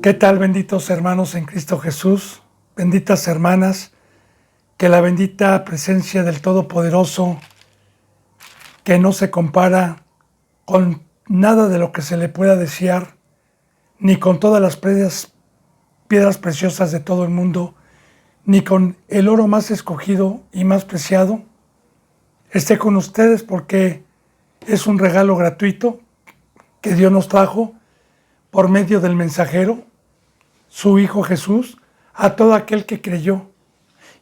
¿Qué tal, benditos hermanos en Cristo Jesús? Benditas hermanas, que la bendita presencia del Todopoderoso, que no se compara con nada de lo que se le pueda desear, ni con todas las piedras preciosas de todo el mundo, ni con el oro más escogido y más preciado, esté con ustedes, porque es un regalo gratuito que Dios nos trajo por medio del mensajero, su Hijo Jesús, a todo aquel que creyó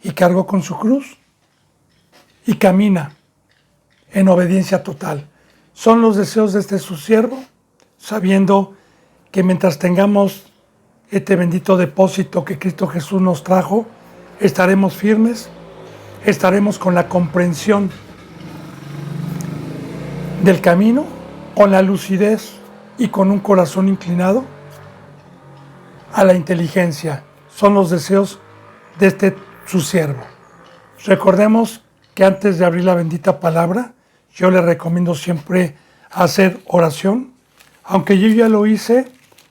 y cargó con su cruz y camina en obediencia total. Son los deseos de este su siervo, sabiendo que mientras tengamos este bendito depósito que Cristo Jesús nos trajo, estaremos firmes, estaremos con la comprensión del camino, con la lucidez y con un corazón inclinado a la inteligencia. Son los deseos de este su siervo. Recordemos que antes de abrir la bendita palabra, yo le recomiendo siempre hacer oración, aunque yo ya lo hice,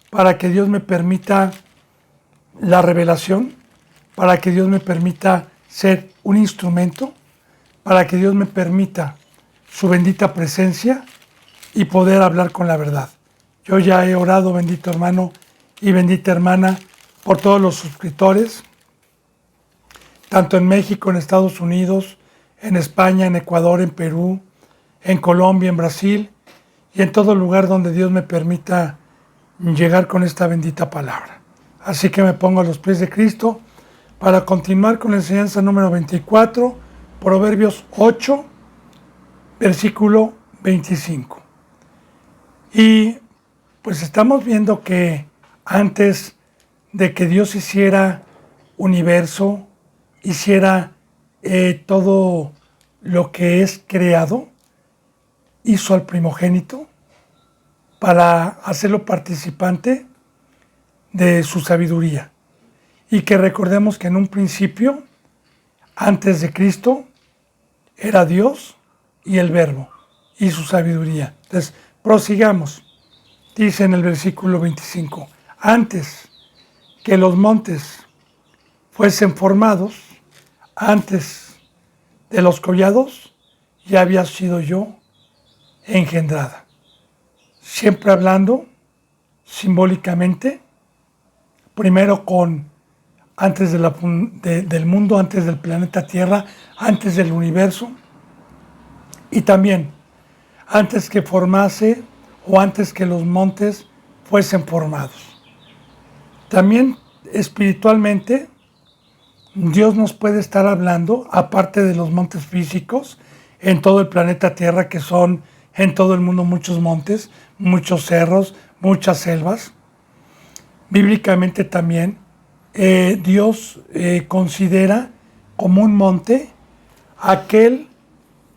para que Dios me permita la revelación, para que Dios me permita ser un instrumento, para que Dios me permita su bendita presencia y poder hablar con la verdad. Yo ya he orado, bendito hermano y bendita hermana, por todos los suscriptores, tanto en México, en Estados Unidos, en España, en Ecuador, en Perú, en Colombia, en Brasil y en todo lugar donde Dios me permita llegar con esta bendita palabra. Así que me pongo a los pies de Cristo para continuar con la enseñanza número 24, Proverbios 8, versículo 25. Y pues estamos viendo que antes de que Dios hiciera universo, hiciera todo lo que es creado, hizo al primogénito para hacerlo participante de su sabiduría. Y que recordemos que en un principio, antes de Cristo, era Dios y el Verbo y su sabiduría. Entonces, prosigamos. Dice en el versículo 25, antes que los montes fuesen formados, antes de los collados, ya había sido yo engendrada. Siempre hablando simbólicamente, primero con antes del mundo, antes del planeta Tierra, antes del universo, y también antes que formase o antes que los montes fuesen formados. También espiritualmente, Dios nos puede estar hablando, aparte de los montes físicos, en todo el planeta Tierra, que son en todo el mundo muchos montes, muchos cerros, muchas selvas. Bíblicamente también, Dios considera como un monte aquel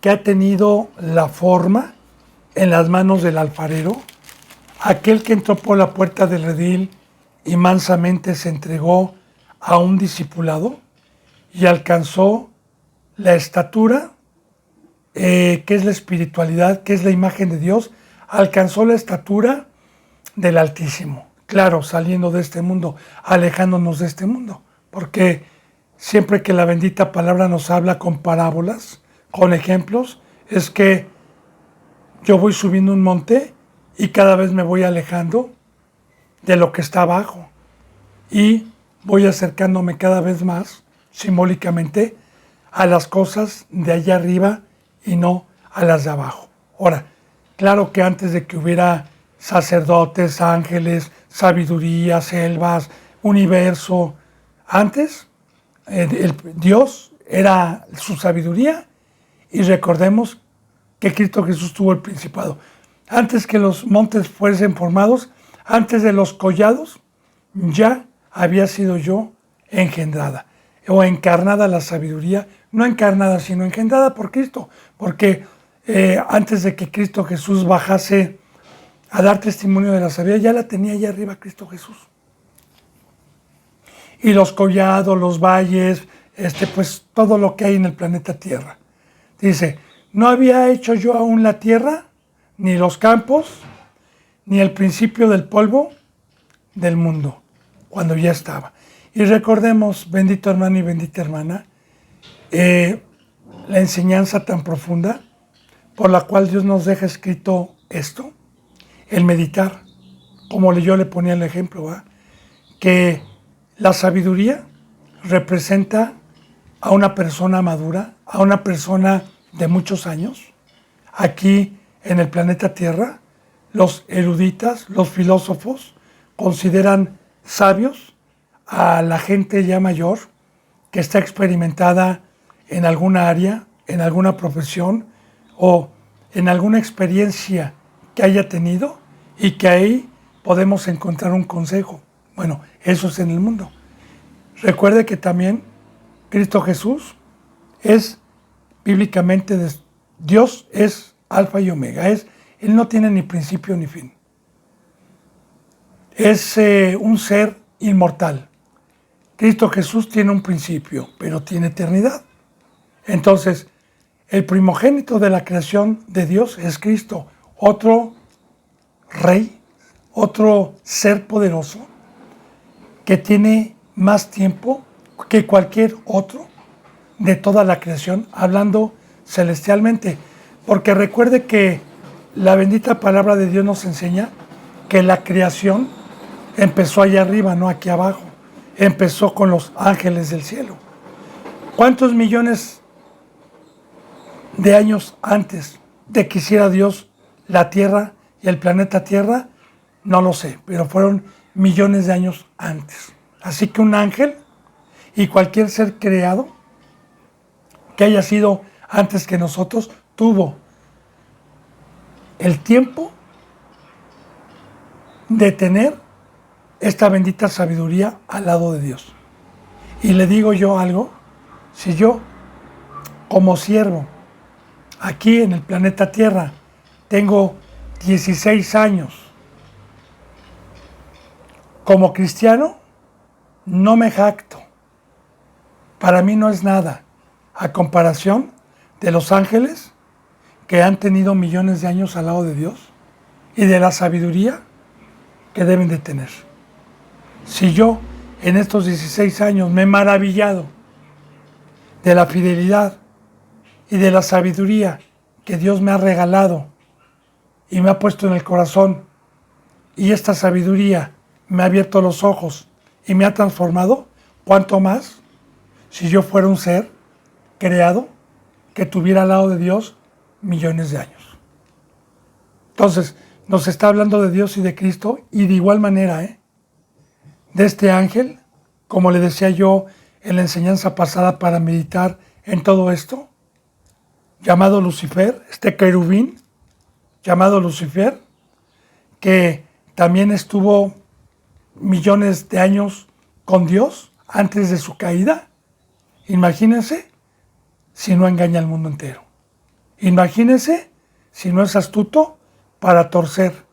que ha tenido la forma en las manos del alfarero, aquel que entró por la puerta del redil y mansamente se entregó a un discipulado y alcanzó la estatura, que es la espiritualidad, que es la imagen de Dios, alcanzó la estatura del Altísimo. Claro, saliendo de este mundo, alejándonos de este mundo, porque siempre que la bendita palabra nos habla con parábolas, con ejemplos, es que yo voy subiendo un monte y cada vez me voy alejando de lo que está abajo y voy acercándome cada vez más, simbólicamente, a las cosas de allá arriba y no a las de abajo. Ahora, claro que antes de que hubiera sacerdotes, ángeles, sabiduría, selvas, universo, antes Dios era su sabiduría, y recordemos que Cristo Jesús tuvo el principado. Antes que los montes fuesen formados, antes de los collados, ya había sido yo engendrada o encarnada la sabiduría, no encarnada sino engendrada por Cristo, porque antes de que Cristo Jesús bajase a dar testimonio de la sabiduría, ya la tenía allá arriba Cristo Jesús. Y los collados, los valles, pues todo lo que hay en el planeta Tierra. Dice, no había hecho yo aún la tierra, ni los campos, ni el principio del polvo del mundo. cuando ya estaba. Y recordemos, bendito hermano y bendita hermana, la enseñanza tan profunda por la cual Dios nos deja escrito esto, el meditar, como yo le ponía el ejemplo, ¿va? Que la sabiduría representa a una persona madura, a una persona de muchos años. Aquí en el planeta Tierra, los eruditas, los filósofos, consideran sabios a la gente ya mayor que está experimentada en alguna área, en alguna profesión o en alguna experiencia que haya tenido y que ahí podemos encontrar un consejo. Bueno, eso es en el mundo. Recuerde que también Cristo Jesús es bíblicamente Dios, es alfa y omega. Él no tiene ni principio ni fin. Es un ser inmortal. Cristo Jesús tiene un principio, pero tiene eternidad. Entonces, el primogénito de la creación de Dios es Cristo, otro rey, otro ser poderoso que tiene más tiempo que cualquier otro de toda la creación, hablando celestialmente. Porque recuerde que la bendita palabra de Dios nos enseña que la creación empezó allá arriba, no aquí abajo. Empezó con los ángeles del cielo. ¿Cuántos millones de años antes de que hiciera Dios la Tierra y el planeta Tierra? No lo sé, pero fueron millones de años antes. Así que un ángel y cualquier ser creado que haya sido antes que nosotros tuvo el tiempo de tener esta bendita sabiduría al lado de Dios. Y le digo yo algo, si yo como siervo aquí en el planeta Tierra tengo 16 años, como cristiano no me jacto, para mí no es nada, a comparación de los ángeles que han tenido millones de años al lado de Dios y de la sabiduría que deben de tener. Si yo en estos 16 años me he maravillado de la fidelidad y de la sabiduría que Dios me ha regalado y me ha puesto en el corazón, y esta sabiduría me ha abierto los ojos y me ha transformado, ¿cuánto más si yo fuera un ser creado que tuviera al lado de Dios millones de años? Entonces, nos está hablando de Dios y de Cristo, y de igual manera, de este ángel, como le decía yo en la enseñanza pasada para meditar en todo esto, llamado Lucifer, este querubín llamado Lucifer, que también estuvo millones de años con Dios antes de su caída. Imagínense si no engaña al mundo entero. Imagínense si no es astuto para torcer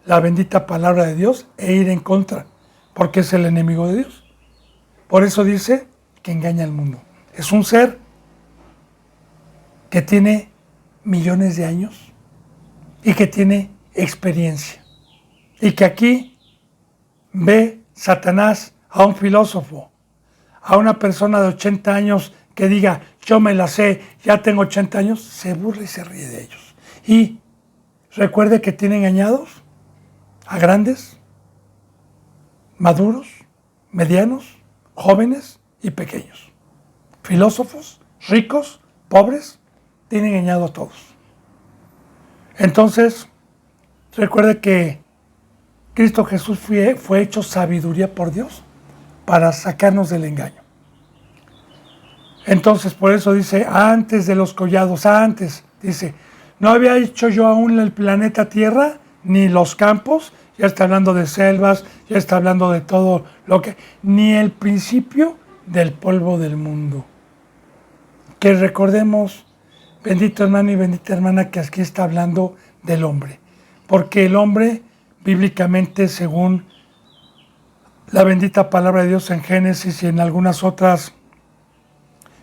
la bendita palabra de Dios e ir en contra, porque es el enemigo de Dios. Por eso dice que engaña al mundo. Es un ser que tiene millones de años y que tiene experiencia. Y que aquí ve Satanás a un filósofo, a una persona de 80 años que diga, yo me la sé, ya tengo 80 años, se burla y se ríe de ellos. Y recuerde que tiene engañados a grandes, maduros, medianos, jóvenes y pequeños. Filósofos, ricos, pobres, tiene engañado a todos. Entonces, recuerde que Cristo Jesús fue hecho sabiduría por Dios para sacarnos del engaño. Entonces, por eso dice, antes de los collados, antes, dice, no había hecho yo aún el planeta Tierra, ni los campos, ya está hablando de selvas, ya está hablando de todo lo que, ni el principio del polvo del mundo. Que recordemos, bendito hermano y bendita hermana, que aquí está hablando del hombre. Porque el hombre, bíblicamente, según la bendita palabra de Dios en Génesis y en algunas otras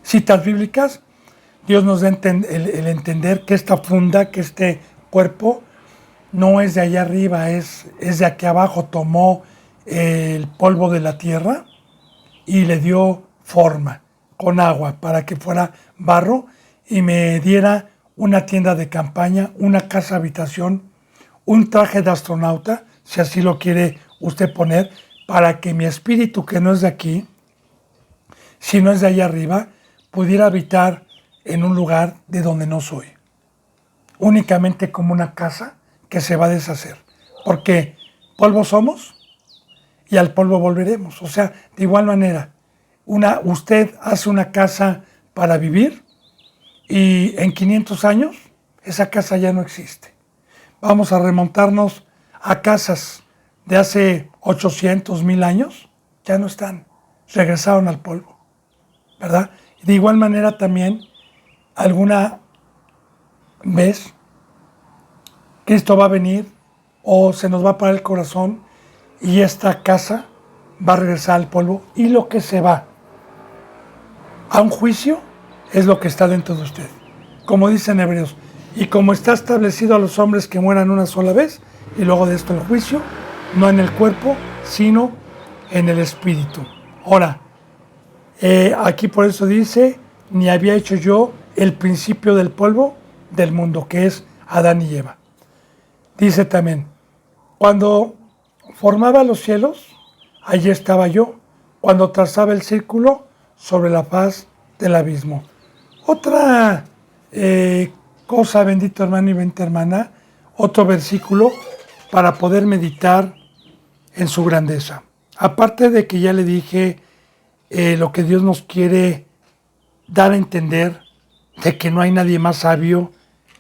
citas bíblicas, Dios nos da el entender que esta funda, que este cuerpo, no es de allá arriba, es de aquí abajo. Tomó el polvo de la tierra y le dio forma con agua para que fuera barro y me diera una tienda de campaña, una casa habitación, un traje de astronauta, si así lo quiere usted poner, para que mi espíritu, que no es de aquí, sino es de allá arriba, pudiera habitar en un lugar de donde no soy. Únicamente como una casa que se va a deshacer. Porque polvo somos y al polvo volveremos. O sea, de igual manera, usted hace una casa para vivir y en 500 años esa casa ya no existe. Vamos a remontarnos a casas de hace 800, 1000 años, ya no están, regresaron al polvo, ¿verdad? De igual manera también, alguna vez, Cristo va a venir o se nos va a parar el corazón y esta casa va a regresar al polvo y lo que se va a un juicio es lo que está dentro de usted. Como dicen Hebreos, y como está establecido a los hombres que mueran una sola vez y luego de esto el juicio, no en el cuerpo, sino en el espíritu. Ahora, aquí por eso dice, ni había hecho yo el principio del polvo del mundo, que es Adán y Eva. Dice también, cuando formaba los cielos, allí estaba yo, cuando trazaba el círculo sobre la faz del abismo. Otra cosa, bendito hermano y bendita hermana, otro versículo para poder meditar en su grandeza. Aparte de que ya le dije lo que Dios nos quiere dar a entender, de que no hay nadie más sabio,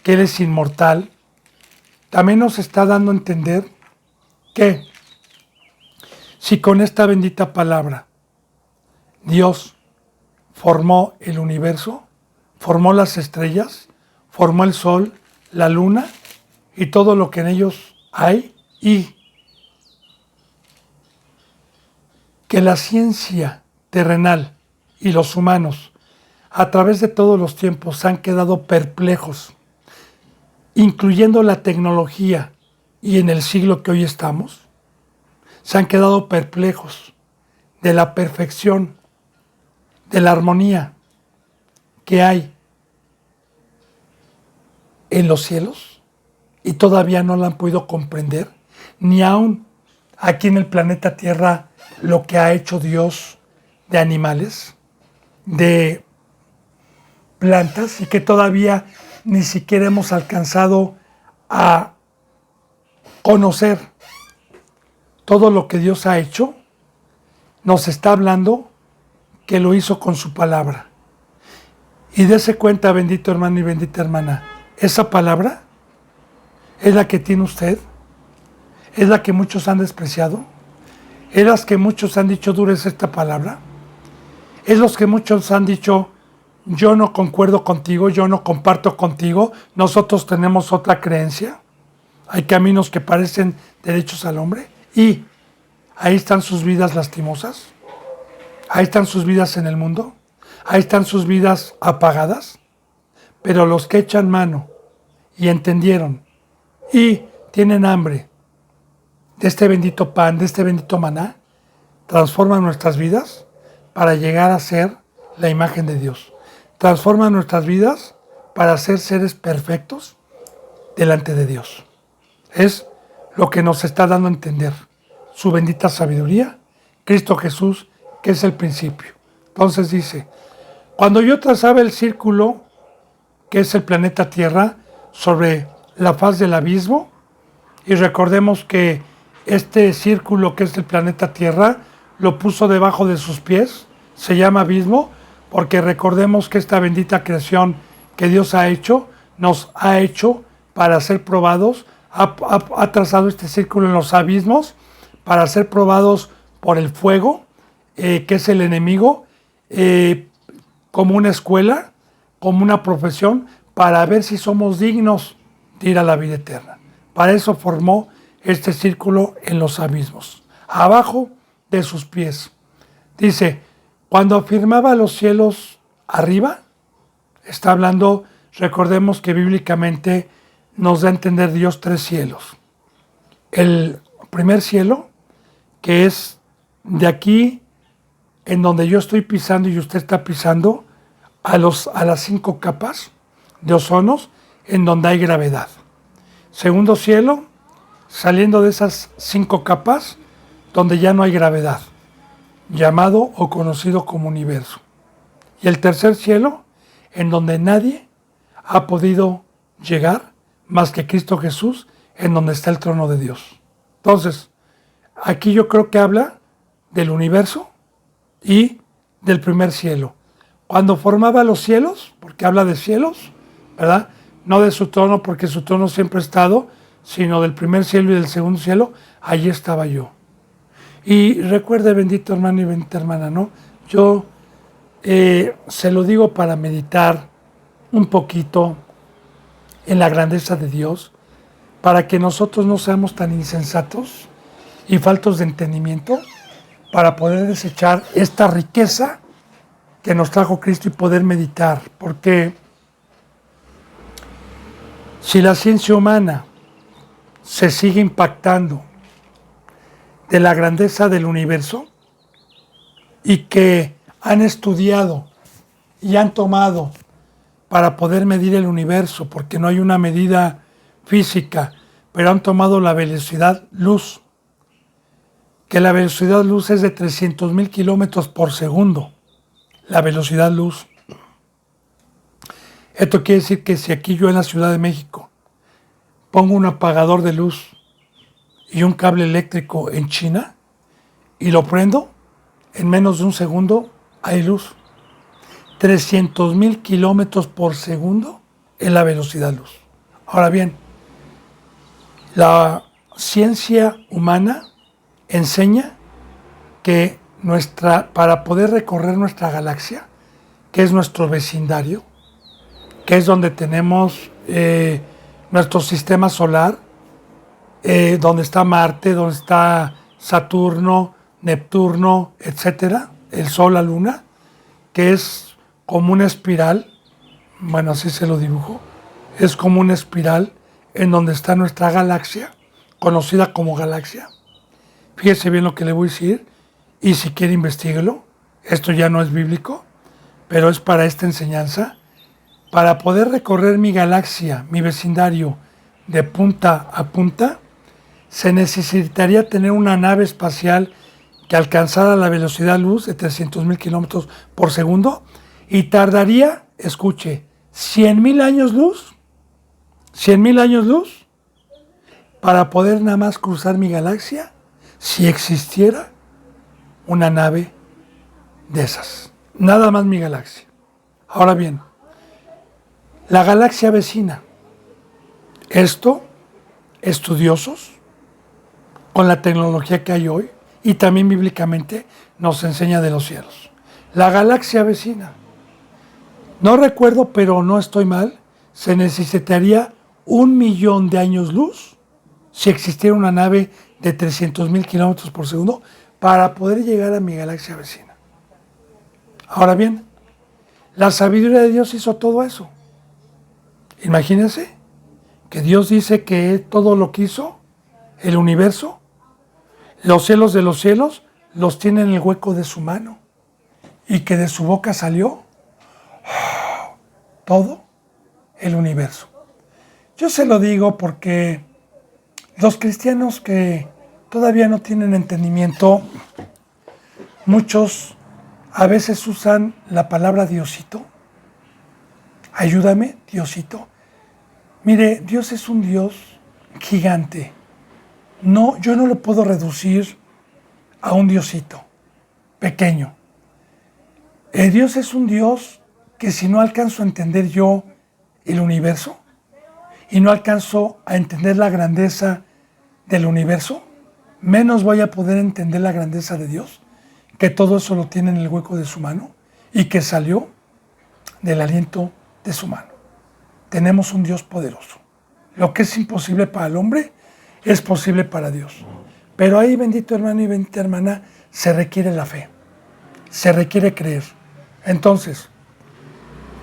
que Él es inmortal, también nos está dando a entender que si con esta bendita palabra Dios formó el universo, formó las estrellas, formó el sol, la luna y todo lo que en ellos hay, y que la ciencia terrenal y los humanos a través de todos los tiempos han quedado perplejos, incluyendo la tecnología y en el siglo que hoy estamos, se han quedado perplejos de la perfección, de la armonía que hay en los cielos y todavía no la han podido comprender, ni aún aquí en el planeta Tierra lo que ha hecho Dios de animales, de plantas, y que todavía ni siquiera hemos alcanzado a conocer todo lo que Dios ha hecho. Nos está hablando que lo hizo con su palabra. Y dése cuenta, bendito hermano y bendita hermana, esa palabra es la que tiene usted, es la que muchos han despreciado, es la que muchos han dicho, dura es esta palabra, es los que muchos han dicho, yo no concuerdo contigo, yo no comparto contigo, nosotros tenemos otra creencia, hay caminos que parecen derechos al hombre, y ahí están sus vidas lastimosas, ahí están sus vidas en el mundo, ahí están sus vidas apagadas, pero los que echan mano y entendieron y tienen hambre de este bendito pan, de este bendito maná, transforman nuestras vidas para llegar a ser la imagen de Dios. Transforman nuestras vidas para ser seres perfectos delante de Dios. Es lo que nos está dando a entender su bendita sabiduría, Cristo Jesús, que es el principio. Entonces dice, cuando yo trazaba el círculo, que es el planeta Tierra, sobre la faz del abismo, y recordemos que este círculo que es el planeta Tierra, lo puso debajo de sus pies, se llama abismo, porque recordemos que esta bendita creación que Dios ha hecho, nos ha hecho para ser probados, ha trazado este círculo en los abismos, para ser probados por el fuego, que es el enemigo, como una escuela, como una profesión, para ver si somos dignos de ir a la vida eterna. Para eso formó este círculo en los abismos, abajo de sus pies. Dice, cuando afirmaba los cielos arriba, está hablando, recordemos que bíblicamente nos da a entender Dios 3 cielos. El primer cielo, que es de aquí, en donde yo estoy pisando y usted está pisando, a las 5 capas de ozonos en donde hay gravedad. Segundo cielo, saliendo de esas 5 capas donde ya no hay gravedad, llamado o conocido como universo. Y el tercer cielo, en donde nadie ha podido llegar más que Cristo Jesús, en donde está el trono de Dios. Entonces, aquí yo creo que habla del universo y del primer cielo. Cuando formaba los cielos, porque habla de cielos, ¿verdad? No de su trono, porque su trono siempre ha estado, sino del primer cielo y del segundo cielo, allí estaba yo. Y recuerde, bendito hermano y bendita hermana, ¿no? Yo se lo digo para meditar un poquito en la grandeza de Dios, para que nosotros no seamos tan insensatos y faltos de entendimiento, para poder desechar esta riqueza que nos trajo Cristo y poder meditar. Porque si la ciencia humana se sigue impactando de la grandeza del universo y que han estudiado y han tomado para poder medir el universo, porque no hay una medida física, pero han tomado la velocidad luz, que la velocidad luz es de 300,000 kilómetros por segundo, la velocidad luz. Esto quiere decir que si aquí yo en la Ciudad de México pongo un apagador de luz y un cable eléctrico en China y lo prendo, en menos de un segundo hay luz. 300,000 kilómetros por segundo es la velocidad luz. Ahora bien, la ciencia humana enseña que para poder recorrer nuestra galaxia, que es nuestro vecindario, que es donde tenemos nuestro sistema solar, donde está Marte, donde está Saturno, Neptuno, etcétera, el Sol, la Luna, que es como una espiral, bueno, así se lo dibujo, es como una espiral en donde está nuestra galaxia, conocida como galaxia. Fíjese bien lo que le voy a decir, y si quiere investíguelo, esto ya no es bíblico, pero es para esta enseñanza. Para poder recorrer mi galaxia, mi vecindario, de punta a punta, se necesitaría tener una nave espacial que alcanzara la velocidad luz de 300,000 kilómetros por segundo y tardaría, escuche, 100,000 años luz, 100,000 años luz, para poder nada más cruzar mi galaxia si existiera una nave de esas. Nada más mi galaxia. Ahora bien, la galaxia vecina. Esto, estudiosos, con la tecnología que hay hoy, y también bíblicamente nos enseña de los cielos. La galaxia vecina. No recuerdo, pero no estoy mal, se necesitaría 1,000,000 de años luz si existiera una nave de 300,000 kilómetros por segundo para poder llegar a mi galaxia vecina. Ahora bien, la sabiduría de Dios hizo todo eso. Imagínense que Dios dice que todo lo que hizo, el universo, los cielos de los cielos, los tiene en el hueco de su mano y que de su boca salió todo el universo. Yo se lo digo porque los cristianos que todavía no tienen entendimiento, muchos a veces usan la palabra Diosito. Ayúdame, Diosito. Mire, Dios es un Dios gigante. No, yo no lo puedo reducir a un Diosito pequeño. Dios es un Dios que si no alcanzo a entender yo el universo y no alcanzo a entender la grandeza del universo, menos voy a poder entender la grandeza de Dios, que todo eso lo tiene en el hueco de su mano y que salió del aliento de su mano. Tenemos un Dios poderoso. Lo que es imposible para el hombre es posible para Dios. Pero ahí, bendito hermano y bendita hermana, se requiere la fe. Se requiere creer. Entonces,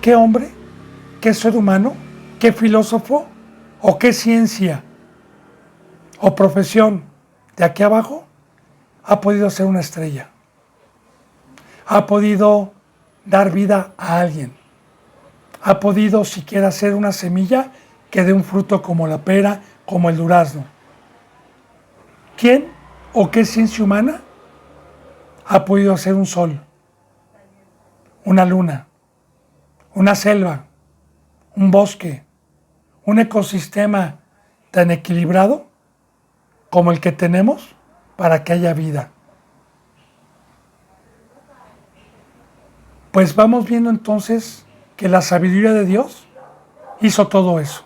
¿qué hombre, qué ser humano, qué filósofo o qué ciencia o profesión de aquí abajo ha podido hacer una estrella, ha podido dar vida a alguien, ha podido siquiera hacer una semilla que dé un fruto como la pera, como el durazno. ¿Quién o qué ciencia humana ha podido hacer un sol, una luna, una selva, un bosque, un ecosistema tan equilibrado como el que tenemos para que haya vida? Pues vamos viendo entonces que la sabiduría de Dios hizo todo eso.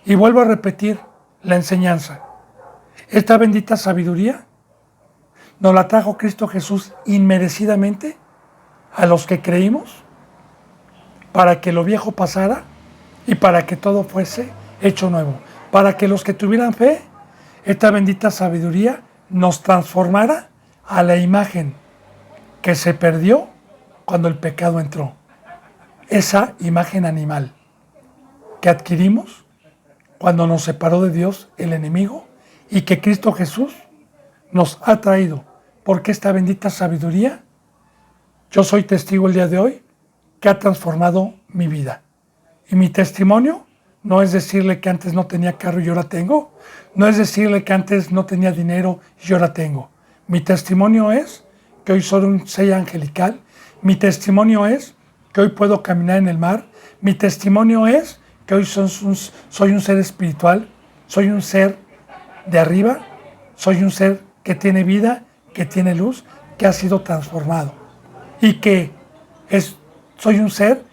Y vuelvo a repetir la enseñanza. Esta bendita sabiduría nos la trajo Cristo Jesús inmerecidamente a los que creímos, para que lo viejo pasara y para que todo fuese hecho nuevo. Para que los que tuvieran fe, esta bendita sabiduría nos transformara a la imagen que se perdió cuando el pecado entró. Esa imagen animal que adquirimos cuando nos separó de Dios el enemigo y que Cristo Jesús nos ha traído. Porque esta bendita sabiduría, yo soy testigo el día de hoy, que ha transformado mi vida. Y mi testimonio no es decirle que antes no tenía carro y ahora tengo. No es decirle que antes no tenía dinero y ahora tengo. Mi testimonio es que hoy soy un ser angelical. Mi testimonio es que hoy puedo caminar en el mar. Mi testimonio es que hoy soy un ser espiritual. Soy un ser de arriba. Soy un ser que tiene vida, que tiene luz, que ha sido transformado. Y que soy un ser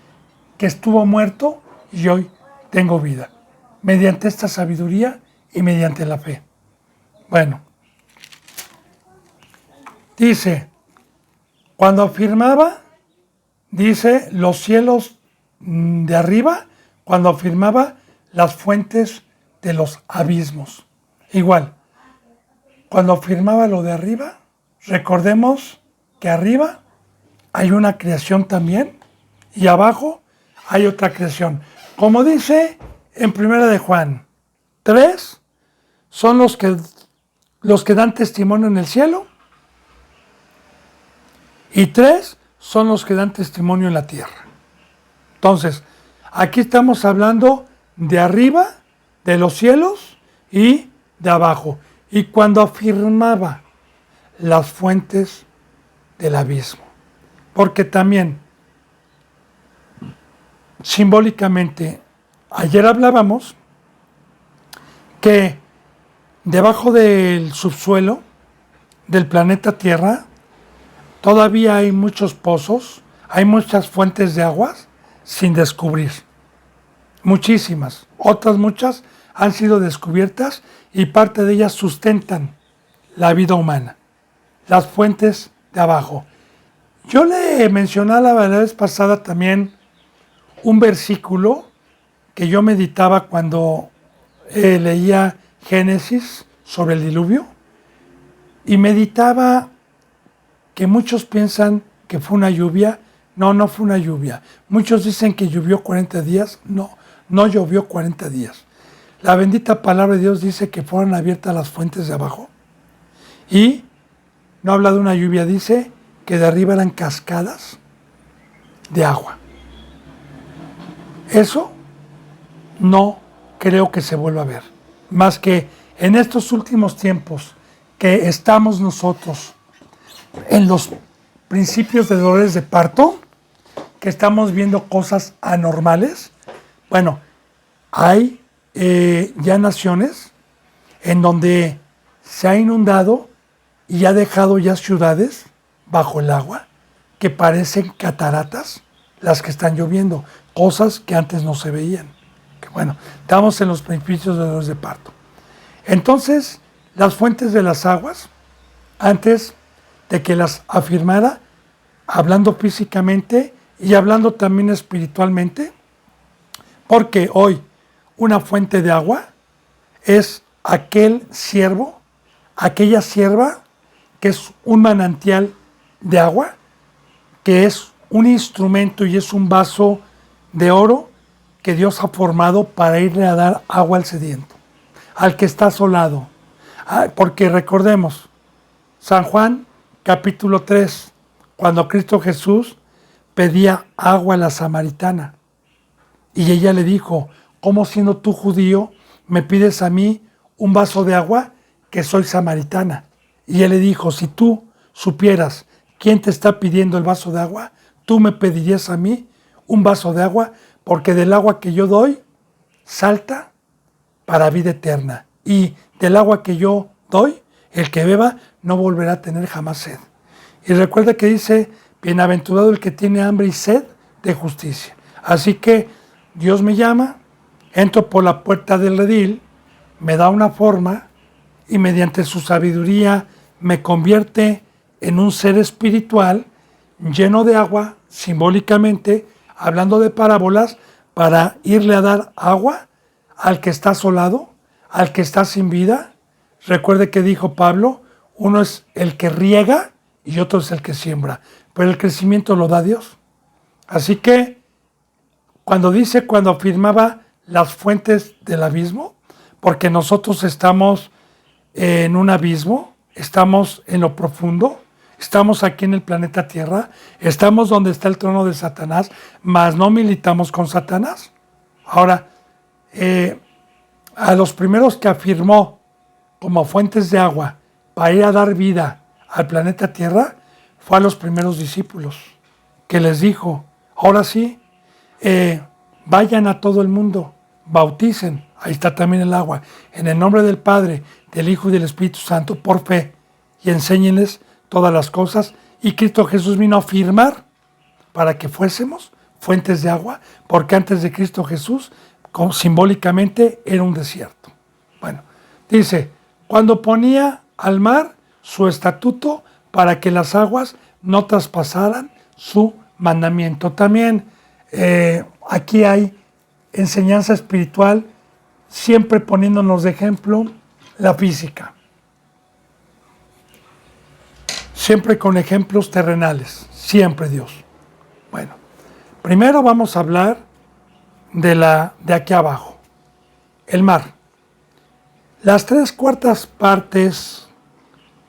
que estuvo muerto y hoy tengo vida, mediante esta sabiduría y mediante la fe. Bueno, dice, cuando afirmaba, dice, los cielos de arriba, cuando afirmaba las fuentes de los abismos. Igual, cuando afirmaba lo de arriba, recordemos que arriba hay una creación también y abajo hay otra creación. Como dice en 1 de Juan, 3 son los que dan testimonio en el cielo y 3 son los que dan testimonio en la tierra. Entonces, aquí estamos hablando de arriba, de los cielos y de abajo. Y cuando afirmaba las fuentes del abismo. Porque también, simbólicamente, ayer hablábamos que debajo del subsuelo del planeta Tierra todavía hay muchos pozos, hay muchas fuentes de aguas sin descubrir. Muchísimas. Otras muchas han sido descubiertas y parte de ellas sustentan la vida humana. Las fuentes de abajo. Yo le mencioné la vez pasada también un versículo que yo meditaba cuando leía Génesis sobre el diluvio y meditaba que muchos piensan que fue una lluvia. No fue una lluvia. Muchos dicen que llovió 40 días. No llovió 40 días. La bendita palabra de Dios dice que fueron abiertas las fuentes de abajo y no habla de una lluvia, dice que de arriba eran cascadas de agua. Eso no creo que se vuelva a ver. Más que en estos últimos tiempos que estamos nosotros en los principios de dolores de parto, que estamos viendo cosas anormales. Bueno, hay ya naciones en donde se ha inundado y ha dejado ya ciudades bajo el agua que parecen cataratas las que están lloviendo, cosas que antes no se veían. Que bueno, estamos en los principios de dolores de parto. Entonces, las fuentes de las aguas, antes de que las afirmara, hablando físicamente y hablando también espiritualmente, porque hoy una fuente de agua es aquel siervo, aquella sierva que es un manantial de agua, que es un instrumento y es un vaso de oro que Dios ha formado para irle a dar agua al sediento, al que está asolado. Porque recordemos, San Juan, capítulo 3, cuando Cristo Jesús pedía agua a la samaritana. Y ella le dijo, ¿cómo siendo tú judío me pides a mí un vaso de agua que soy samaritana? Y él le dijo, si tú supieras quién te está pidiendo el vaso de agua, tú me pedirías a mí un vaso de agua, porque del agua que yo doy salta para vida eterna. Y del agua que yo doy, el que beba no volverá a tener jamás sed. Y recuerda que dice, bienaventurado el que tiene hambre y sed de justicia. Así que Dios me llama, entro por la puerta del redil, me da una forma y mediante su sabiduría me convierte en un ser espiritual lleno de agua, simbólicamente, hablando de parábolas, para irle a dar agua al que está asolado, al que está sin vida. Recuerde que dijo Pablo, uno es el que riega y otro es el que siembra, pero el crecimiento lo da Dios. Así que cuando afirmaba las fuentes del abismo, porque nosotros estamos en un abismo, estamos en lo profundo, estamos aquí en el planeta Tierra, estamos donde está el trono de Satanás, mas no militamos con Satanás. Ahora, a los primeros que afirmó como fuentes de agua para ir a dar vida al planeta Tierra, fue a los primeros discípulos, que les dijo, ahora sí, vayan a todo el mundo, bauticen, ahí está también el agua, en el nombre del Padre, del Hijo y del Espíritu Santo, por fe, y enséñenles todas las cosas. Y Cristo Jesús vino a afirmar para que fuésemos fuentes de agua, porque antes de Cristo Jesús, simbólicamente, era un desierto. Bueno, dice, cuando ponía al mar su estatuto para que las aguas no traspasaran su mandamiento. También aquí hay enseñanza espiritual, siempre poniéndonos de ejemplo la física. Siempre con ejemplos terrenales, siempre Dios. Bueno, primero vamos a hablar de aquí abajo, el mar. Las 3/4 partes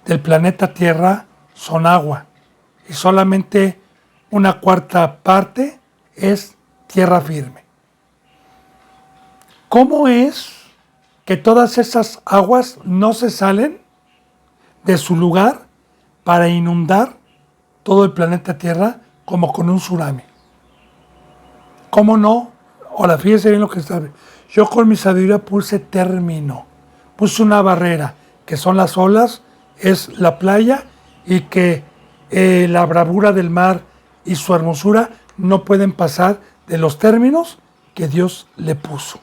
del planeta Tierra son agua y solamente 1/4 parte es tierra firme. ¿Cómo es que todas esas aguas no se salen de su lugar para inundar todo el planeta Tierra como con un tsunami? ¿Cómo no? Ahora, fíjese bien lo que está. Yo con mi sabiduría puse término, puse una barrera, que son las olas, es la playa, y que la bravura del mar y su hermosura no pueden pasar de los términos que Dios le puso.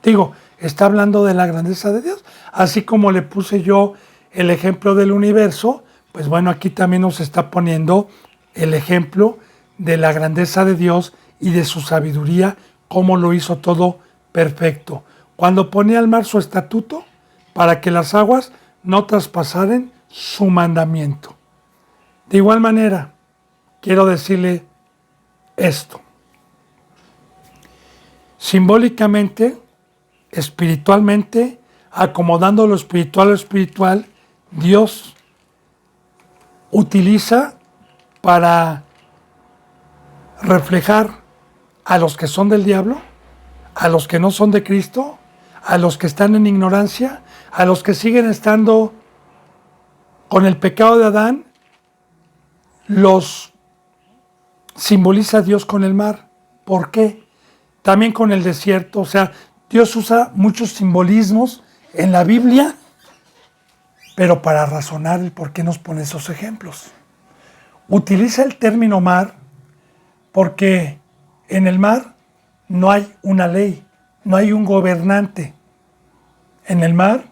Digo, está hablando de la grandeza de Dios, así como le puse yo el ejemplo del universo, pues bueno, aquí también nos está poniendo el ejemplo de la grandeza de Dios y de su sabiduría, cómo lo hizo todo perfecto. Cuando ponía al mar su estatuto, para que las aguas no traspasaran su mandamiento. De igual manera, quiero decirle esto. Simbólicamente, espiritualmente, acomodando lo espiritual a lo espiritual, Dios utiliza para reflejar a los que son del diablo, a los que no son de Cristo, a los que están en ignorancia, a los que siguen estando con el pecado de Adán, los simboliza Dios con el mar. ¿Por qué? También con el desierto. O sea, Dios usa muchos simbolismos en la Biblia, pero para razonar el por qué nos pone esos ejemplos. Utiliza el término mar porque en el mar no hay una ley, no hay un gobernante. En el mar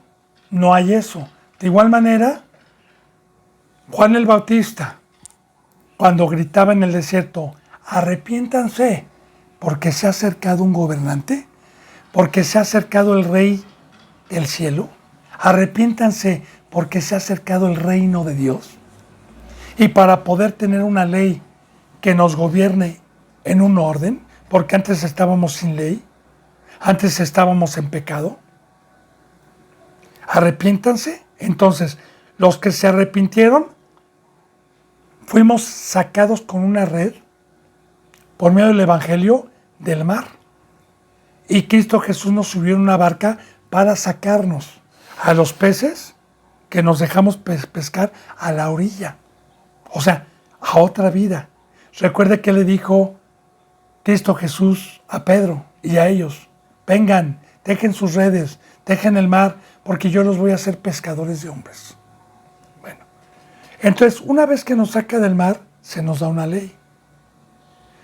no hay eso. De igual manera, Juan el Bautista, cuando gritaba en el desierto, arrepiéntanse, porque se ha acercado un gobernante, porque se ha acercado el rey del cielo, arrepiéntanse porque se ha acercado el reino de Dios. Y para poder tener una ley que nos gobierne en un orden, porque antes estábamos sin ley, antes estábamos en pecado, arrepiéntanse. Entonces, Los que se arrepintieron fuimos sacados con una red por medio del Evangelio del mar. Y Cristo Jesús nos subió en una barca para sacarnos a los peces que nos dejamos pescar a la orilla. O sea, a otra vida. Recuerde que le dijo Cristo Jesús a Pedro y a ellos: vengan, dejen sus redes, dejen el mar, porque yo los voy a hacer pescadores de hombres. Bueno, entonces una vez que nos saca del mar, se nos da una ley.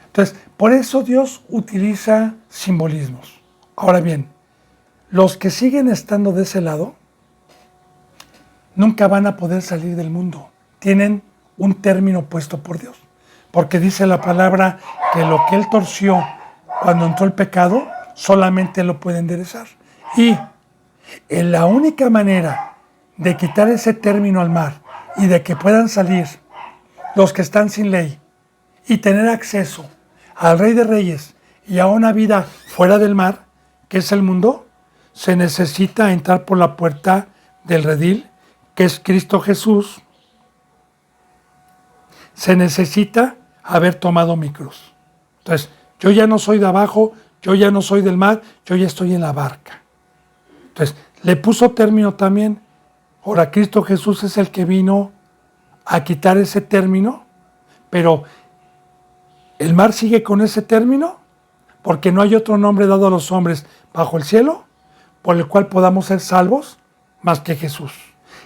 Entonces, por eso Dios utiliza simbolismos. Ahora bien, los que siguen estando de ese lado nunca van a poder salir del mundo. Tienen un término puesto por Dios. Porque dice la palabra que lo que Él torció cuando entró el pecado, solamente lo puede enderezar. Y en la única manera de quitar ese término al mar y de que puedan salir los que están sin ley y tener acceso al Rey de Reyes y a una vida fuera del mar, que es el mundo, se necesita entrar por la puerta del redil, que es Cristo Jesús. Se necesita haber tomado mi cruz. Entonces, yo ya no soy de abajo, yo ya no soy del mar, yo ya estoy en la barca. Entonces, le puso término también. Ahora, Cristo Jesús es el que vino a quitar ese término, pero el mar sigue con ese término porque no hay otro nombre dado a los hombres bajo el cielo por el cual podamos ser salvos más que Jesús.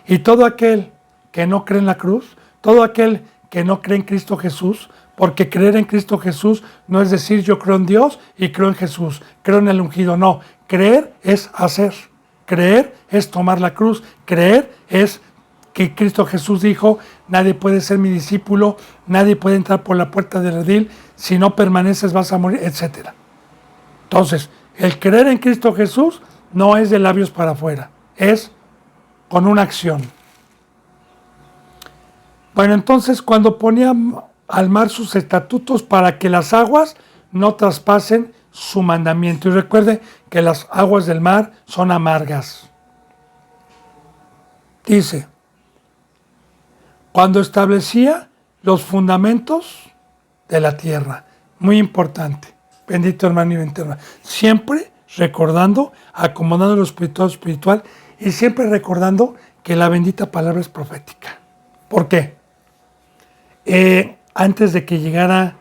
Y todo aquel que no cree en la cruz, todo aquel que no cree en Cristo Jesús, porque creer en Cristo Jesús no es decir yo creo en Dios y creo en Jesús, creo en el ungido, no. Creer es hacer, creer es tomar la cruz, creer es que Cristo Jesús dijo: nadie puede ser mi discípulo, nadie puede entrar por la puerta del redil, si no permaneces vas a morir, etc. Entonces, el creer en Cristo Jesús no es de labios para afuera, es con una acción. Bueno, entonces cuando ponía al mar sus estatutos para que las aguas no traspasen su mandamiento. Y recuerde que las aguas del mar son amargas. Dice, cuando establecía los fundamentos de la tierra. Muy importante. Bendito hermano y bendita hermana. Siempre recordando, acomodando lo espiritual y siempre recordando que la bendita palabra es profética. ¿Por qué? Antes de que llegara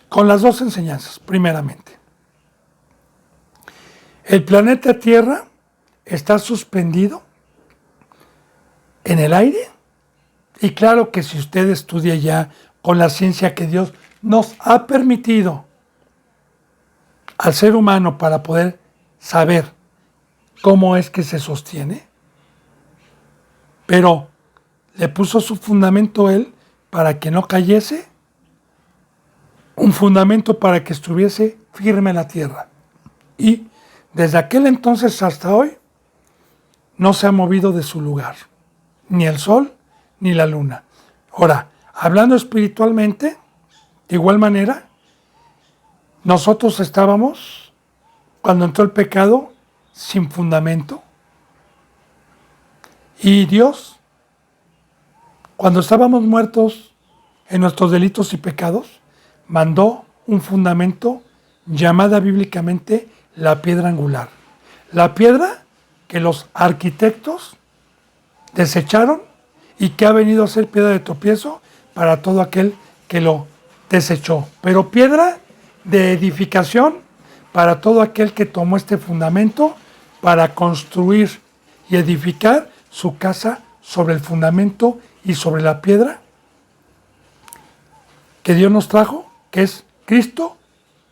con las dos enseñanzas, primeramente. El planeta Tierra está suspendido en el aire, y claro que si usted estudia ya con la ciencia que Dios nos ha permitido al ser humano para poder saber cómo es que se sostiene, pero le puso su fundamento Él para que no cayese, un fundamento para que estuviese firme la tierra. Y desde aquel entonces hasta hoy no se ha movido de su lugar, ni el sol ni la luna. Ahora, hablando espiritualmente, de igual manera, nosotros estábamos, cuando entró el pecado, sin fundamento. Y Dios, cuando estábamos muertos en nuestros delitos y pecados, mandó un fundamento llamada bíblicamente la piedra angular. La piedra que los arquitectos desecharon y que ha venido a ser piedra de tropiezo para todo aquel que lo desechó. Pero piedra de edificación para todo aquel que tomó este fundamento para construir y edificar su casa sobre el fundamento y sobre la piedra que Dios nos trajo, que es Cristo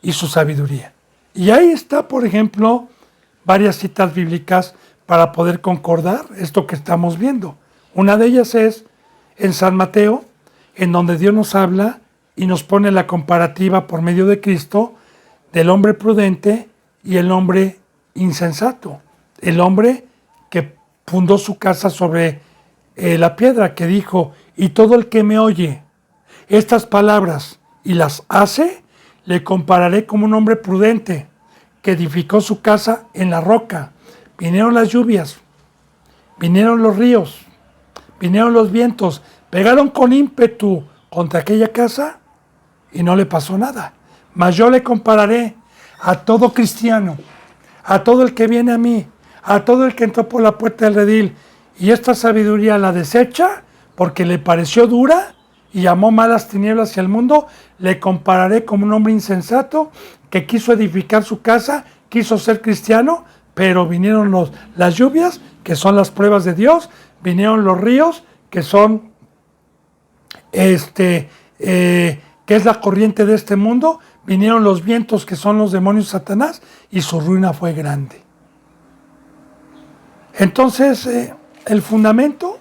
y su sabiduría. Y ahí está, por ejemplo, varias citas bíblicas para poder concordar esto que estamos viendo. Una de ellas es en San Mateo, en donde Dios nos habla y nos pone la comparativa por medio de Cristo del hombre prudente y el hombre insensato. El hombre que fundó su casa sobre la piedra, que dijo: y todo el que me oye estas palabras y las hace, le compararé como un hombre prudente que edificó su casa en la roca. Vinieron las lluvias, vinieron los ríos, vinieron los vientos, pegaron con ímpetu contra aquella casa y no le pasó nada. Mas yo le compararé a todo cristiano, a todo el que viene a mí, a todo el que entró por la puerta del redil, y esta sabiduría la desecha porque le pareció dura y llamó malas tinieblas hacia el mundo, le compararé como un hombre insensato que quiso edificar su casa, quiso ser cristiano, pero vinieron las lluvias, que son las pruebas de Dios, vinieron los ríos, que son que es la corriente de este mundo, vinieron los vientos, que son los demonios Satanás, y su ruina fue grande. Entonces, el fundamento,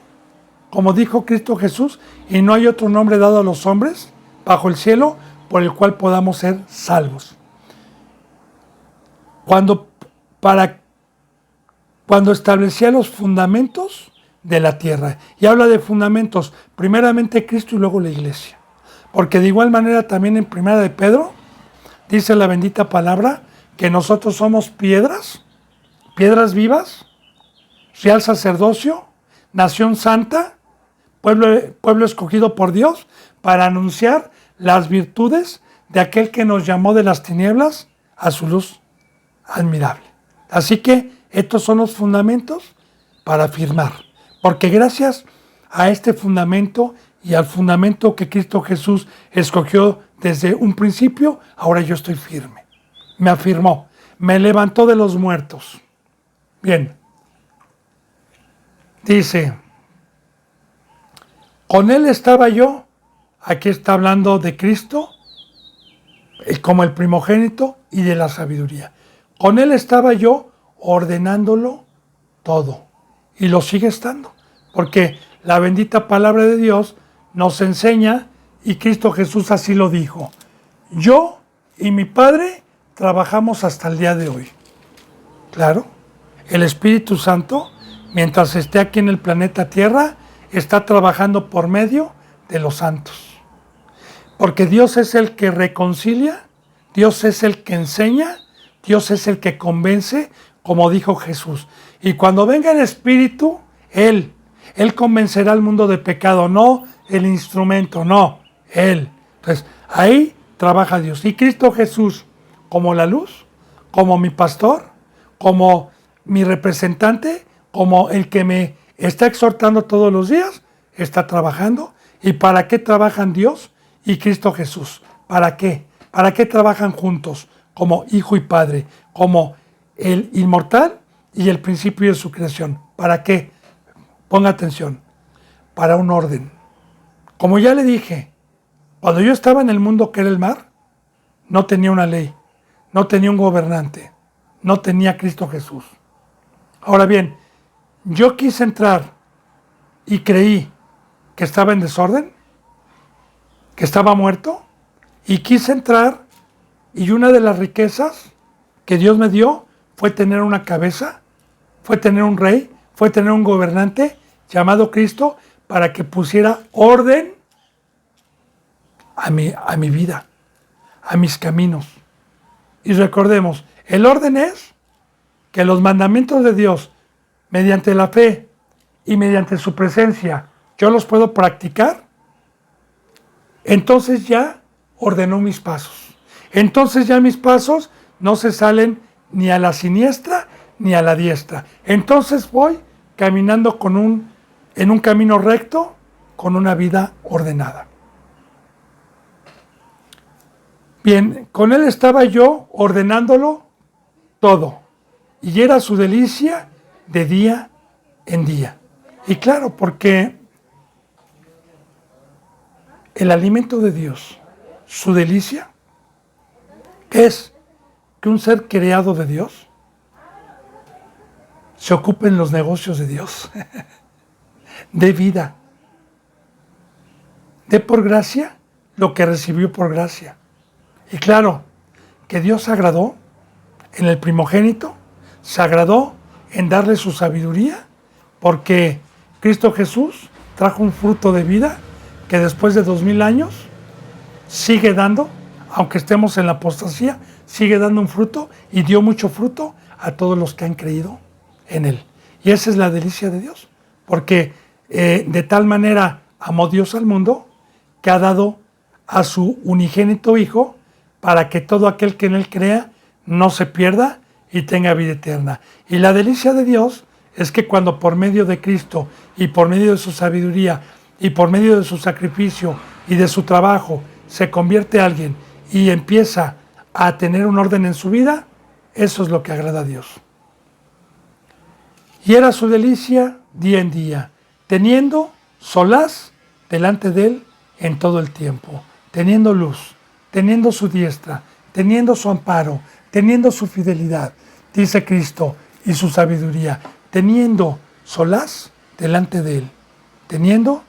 como dijo Cristo Jesús, y no hay otro nombre dado a los hombres bajo el cielo por el cual podamos ser salvos. Cuando establecía los fundamentos de la tierra, y habla de fundamentos, primeramente Cristo y luego la iglesia. Porque de igual manera también en Primera de Pedro, dice la bendita palabra, que nosotros somos piedras vivas, real sacerdocio, nación santa, pueblo escogido por Dios, para anunciar las virtudes de aquel que nos llamó de las tinieblas a su luz admirable. Así que estos son los fundamentos para afirmar, porque gracias a este fundamento y al fundamento que Cristo Jesús escogió desde un principio, ahora yo estoy firme. Me afirmó, me levantó de los muertos. Bien, dice, con él estaba yo, aquí está hablando de Cristo, como el primogénito y de la sabiduría. Con él estaba yo ordenándolo todo, y lo sigue estando, porque la bendita palabra de Dios nos enseña, y Cristo Jesús así lo dijo, yo y mi Padre trabajamos hasta el día de hoy. Claro, el Espíritu Santo, mientras esté aquí en el planeta Tierra, está trabajando por medio de los santos. Porque Dios es el que reconcilia, Dios es el que enseña, Dios es el que convence, como dijo Jesús. Y cuando venga el Espíritu, Él convencerá al mundo de pecado, no el instrumento, no, Él. Entonces, ahí trabaja Dios. Y Cristo Jesús, como la luz, como mi pastor, como mi representante, como el que me está exhortando todos los días, está trabajando. ¿Y para qué trabajan Dios y Cristo Jesús? ¿Para qué? ¿Para qué trabajan juntos? Como hijo y padre, como el inmortal y el principio de su creación. ¿Para qué? Ponga atención. Para un orden. Como ya le dije, cuando yo estaba en el mundo que era el mar, no tenía una ley, no tenía un gobernante, no tenía Cristo Jesús. Ahora bien, yo quise entrar y creí que estaba en desorden, que estaba muerto, y quise entrar, y una de las riquezas que Dios me dio fue tener una cabeza, fue tener un rey, fue tener un gobernante llamado Cristo, para que pusiera orden a mi vida, a mis caminos. Y recordemos, el orden es que los mandamientos de Dios, mediante la fe y mediante su presencia, yo los puedo practicar. Entonces ya ordenó mis pasos. Entonces ya mis pasos no se salen ni a la siniestra ni a la diestra. Entonces voy caminando en un camino recto, con una vida ordenada. Bien, con él estaba yo ordenándolo todo, y era su delicia de día en día. Y claro, porque el alimento de Dios, su delicia, es que un ser creado de Dios se ocupe en los negocios de Dios, de vida, de por gracia lo que recibió por gracia. Y claro, que Dios se agradó en el primogénito, se agradó en darle su sabiduría, porque Cristo Jesús trajo un fruto de vida que después de 2000 años sigue dando, aunque estemos en la apostasía, sigue dando un fruto, y dio mucho fruto a todos los que han creído en Él. Y esa es la delicia de Dios, porque de tal manera amó Dios al mundo que ha dado a su unigénito Hijo para que todo aquel que en él crea no se pierda y tenga vida eterna. Y la delicia de Dios es que cuando por medio de Cristo y por medio de su sabiduría y por medio de su sacrificio y de su trabajo se convierte alguien y empieza a tener un orden en su vida, eso es lo que agrada a Dios. Y era su delicia día en día, teniendo solaz delante de él en todo el tiempo, teniendo luz, teniendo su diestra, teniendo su amparo, teniendo su fidelidad, dice Cristo, y su sabiduría, teniendo solaz delante de él, teniendo,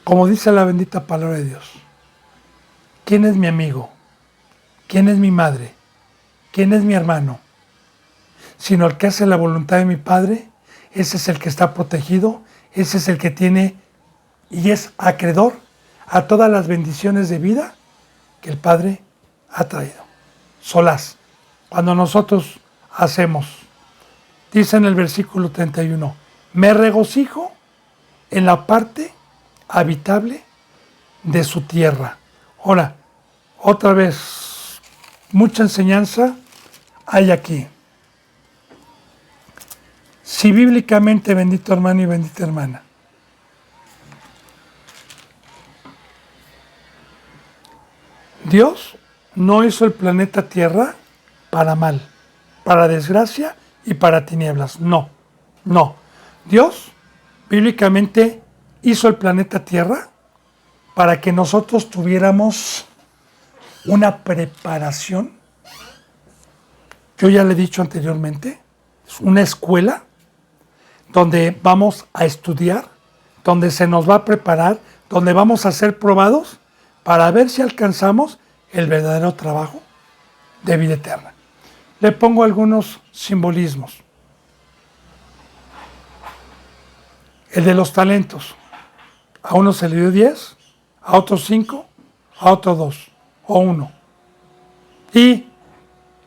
como dice la bendita palabra de Dios, ¿quién es mi amigo? ¿Quién es mi madre? ¿Quién es mi hermano? Sino el que hace la voluntad de mi Padre, ese es el que está protegido, ese es el que tiene y es acreedor a todas las bendiciones de vida que el Padre ha traído. Solaz. Cuando nosotros hacemos, dice en el versículo 31, me regocijo en la parte habitable de su tierra. Ahora, otra vez, mucha enseñanza hay aquí. Si bíblicamente, bendito hermano y bendita hermana, Dios no hizo el planeta Tierra para mal, para desgracia y para tinieblas. No, no. Dios bíblicamente hizo el planeta Tierra para que nosotros tuviéramos una preparación. Yo ya le he dicho anteriormente, es una escuela donde vamos a estudiar, donde se nos va a preparar, donde vamos a ser probados para ver si alcanzamos el verdadero trabajo de vida eterna. Le pongo algunos simbolismos. El de los talentos. A uno se le dio 10, a otros 5, a otros 2 o 1. Y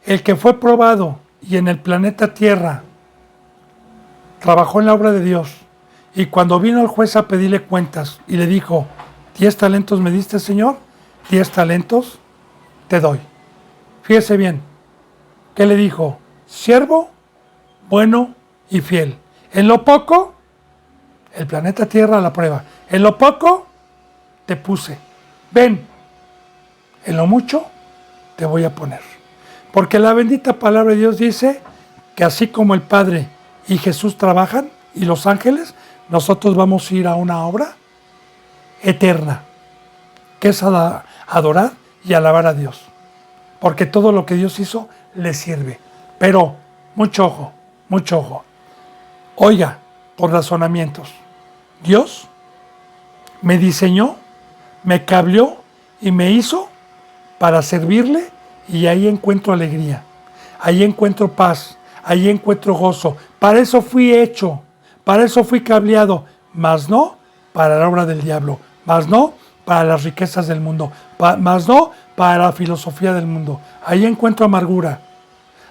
el que fue probado y en el planeta Tierra trabajó en la obra de Dios, y cuando vino el juez a pedirle cuentas y le dijo, 10 talentos me diste, Señor, 10 talentos te doy. Fíjese bien, ¿qué le dijo? Siervo, bueno y fiel. En lo poco, el planeta Tierra a la prueba. En lo poco, te puse. Ven, en lo mucho, te voy a poner. Porque la bendita palabra de Dios dice que así como el Padre y Jesús trabajan, y los ángeles, nosotros vamos a ir a una obra eterna, que es adorar y alabar a Dios. Porque todo lo que Dios hizo le sirve. Pero, mucho ojo, mucho ojo. Oiga, por razonamientos. Dios me diseñó, me cableó y me hizo para servirle, y ahí encuentro alegría, ahí encuentro paz, ahí encuentro gozo. Para eso fui hecho, para eso fui cableado, mas no para la obra del diablo, mas no para las riquezas del mundo, mas no para la filosofía del mundo. Ahí encuentro amargura,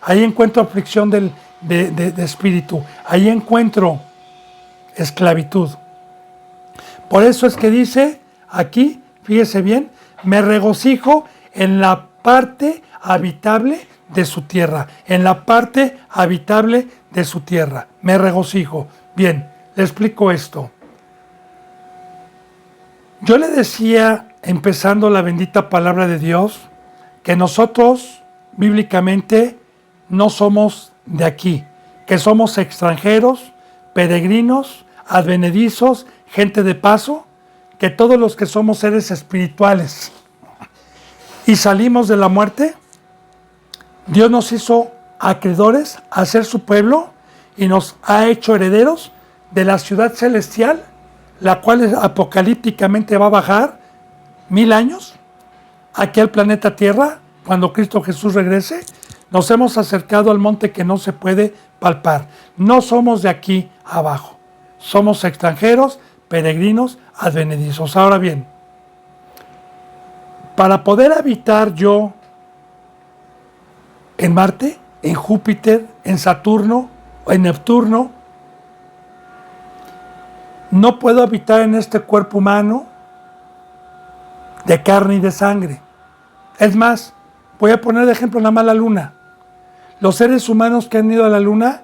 ahí encuentro aflicción de espíritu, ahí encuentro esclavitud. Por eso es que dice aquí, fíjese bien, me regocijo en la parte habitable de su tierra, en la parte habitable de su tierra. Me regocijo. Bien, le explico esto. Yo le decía, empezando la bendita palabra de Dios, que nosotros bíblicamente no somos de aquí, que somos extranjeros, peregrinos, advenedizos, gente de paso, que todos los que somos seres espirituales y salimos de la muerte, Dios nos hizo acreedores a ser su pueblo y nos ha hecho herederos de la ciudad celestial, la cual apocalípticamente va a bajar 1000 años aquí al planeta Tierra cuando Cristo Jesús regrese. Nos hemos acercado al monte que no se puede palpar. No somos de aquí abajo. Somos extranjeros, peregrinos, advenedizos. Ahora bien, para poder habitar yo en Marte, en Júpiter, en Saturno, en Neptuno, No puedo habitar en este cuerpo humano de carne y de sangre. Es más, voy a poner de ejemplo nada más la luna. Los seres humanos que han ido a la luna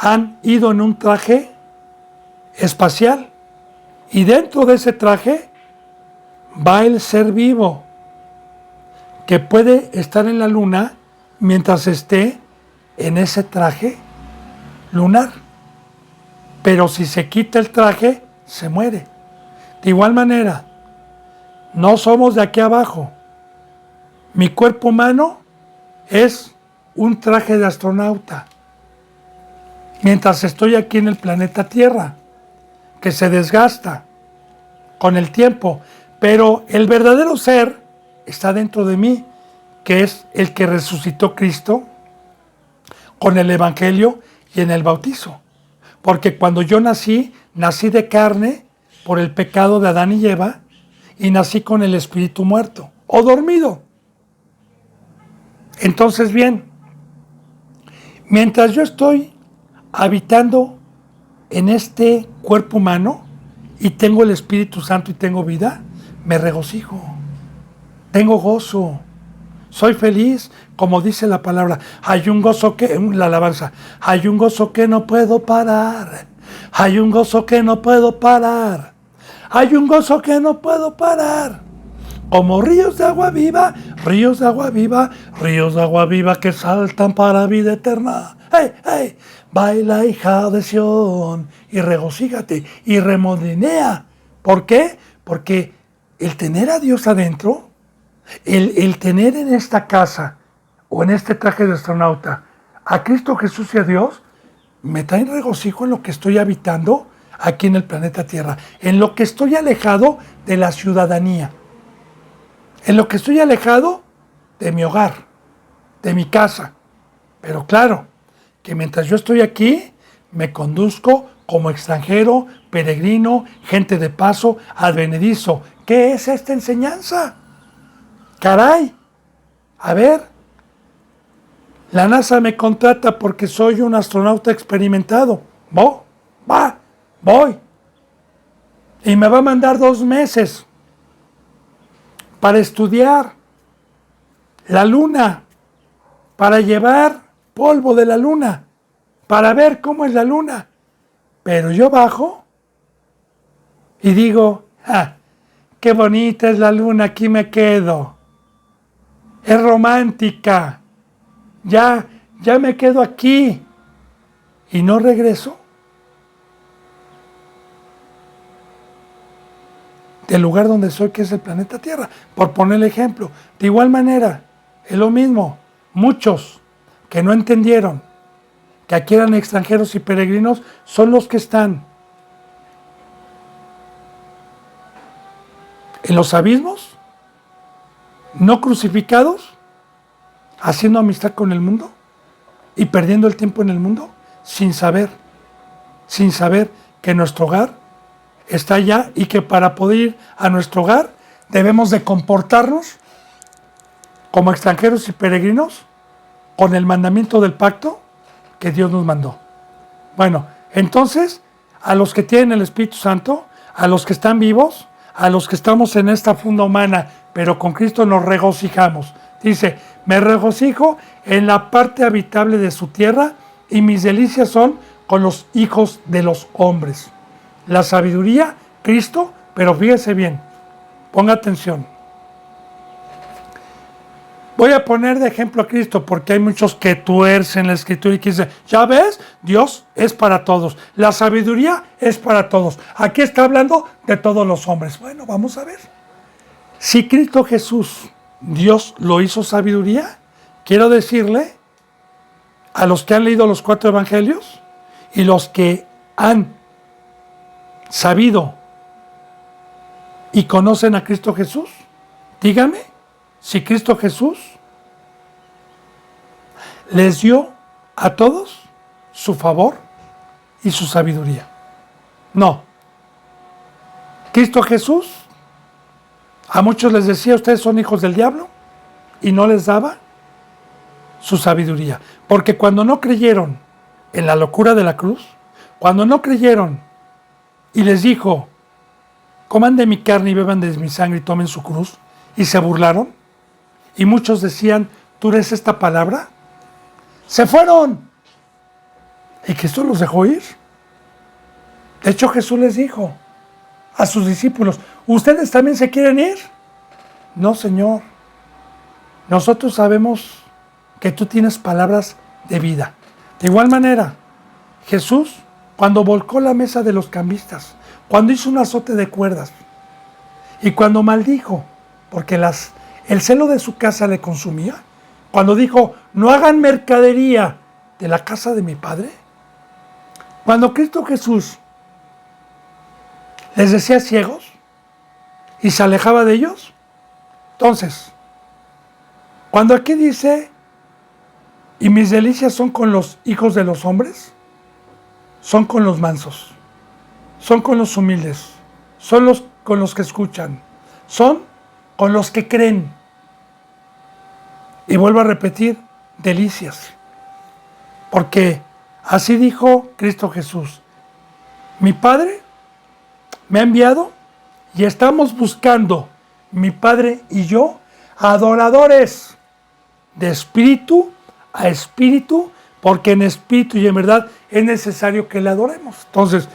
han ido en un traje espacial y dentro de ese traje va el ser vivo que puede estar en la luna mientras esté en ese traje lunar. Pero si se quita el traje, se muere. De igual manera, no somos de aquí abajo. Mi cuerpo humano es un traje de astronauta. Mientras estoy aquí en el planeta Tierra, que se desgasta con el tiempo. Pero el verdadero ser está dentro de mí, que es el que resucitó Cristo con el Evangelio y en el bautizo. Porque cuando yo nací de carne por el pecado de Adán y Eva, y nací con el espíritu muerto o dormido. Entonces, bien, mientras yo estoy habitando en este cuerpo humano y tengo el Espíritu Santo y tengo vida, me regocijo, tengo gozo, soy feliz, como dice la palabra. Hay un gozo que, la alabanza, hay un gozo que no puedo parar, hay un gozo que no puedo parar, hay un gozo que no puedo parar. Como ríos de agua viva, ríos de agua viva, ríos de agua viva que saltan para vida eterna. ¡Hey, hey! Baila, hija de Sión, y regocígate, y remolinea. ¿Por qué? Porque el tener a Dios adentro, el tener en esta casa, o en este traje de astronauta, a Cristo Jesús y a Dios, me traen regocijo en lo que estoy habitando aquí en el planeta Tierra, en lo que estoy alejado de la ciudadanía, en lo que estoy alejado de mi hogar, de mi casa. Pero claro, que mientras yo estoy aquí, me conduzco como extranjero, peregrino, gente de paso, advenedizo. ¿Qué es esta enseñanza? Caray, a ver, la NASA me contrata porque soy un astronauta experimentado. Voy. Y me va a mandar 2 meses para estudiar la luna, para llevar polvo de la luna, para ver cómo es la luna. Pero yo bajo y digo, qué bonita es la luna, aquí me quedo. Es romántica. Ya me quedo aquí y no regreso del lugar donde soy, que es el planeta Tierra, por poner el ejemplo. De igual manera, es lo mismo. Muchos que no entendieron que aquí eran extranjeros y peregrinos son los que están en los abismos, no crucificados, haciendo amistad con el mundo y perdiendo el tiempo en el mundo sin saber que nuestro hogar está allá y que para poder ir a nuestro hogar debemos de comportarnos como extranjeros y peregrinos con el mandamiento del pacto que Dios nos mandó. Bueno, entonces, a los que tienen el Espíritu Santo, a los que están vivos, a los que estamos en esta funda humana, pero con Cristo nos regocijamos. Dice, me regocijo en la parte habitable de su tierra y mis delicias son con los hijos de los hombres. La sabiduría, Cristo, pero fíjese bien, ponga atención. Voy a poner de ejemplo a Cristo porque hay muchos que tuercen la escritura y que dicen, ya ves, Dios es para todos, la sabiduría es para todos. Aquí está hablando de todos los hombres. Bueno, vamos a ver. Si Cristo Jesús, Dios lo hizo sabiduría, quiero decirle a los que han leído los 4 evangelios y los que han sabido y conocen a Cristo Jesús, dígame si Cristo Jesús les dio a todos su favor y su sabiduría. No. Cristo Jesús a muchos les decía, ustedes son hijos del diablo, y no les daba su sabiduría. Porque cuando no creyeron en la locura de la cruz, cuando no creyeron y les dijo, coman de mi carne y beban de mi sangre y tomen su cruz. Y se burlaron. Y muchos decían, ¿tú eres esta palabra? Se fueron. Y Jesús los dejó ir. De hecho, Jesús les dijo a sus discípulos, ¿ustedes también se quieren ir? No, Señor. Nosotros sabemos que tú tienes palabras de vida. De igual manera, Jesús, cuando volcó la mesa de los cambistas, cuando hizo un azote de cuerdas y cuando maldijo, porque el celo de su casa le consumía, cuando dijo, no hagan mercadería de la casa de mi Padre, cuando Cristo Jesús les decía ciegos y se alejaba de ellos, entonces, cuando aquí dice, y mis delicias son con los hijos de los hombres, son con los mansos, son con los humildes, son con los que escuchan, son con los que creen. Y vuelvo a repetir, delicias. Porque así dijo Cristo Jesús, mi Padre me ha enviado y estamos buscando, mi Padre y yo, adoradores de espíritu a espíritu, porque en espíritu y en verdad es necesario que le adoremos. Entonces,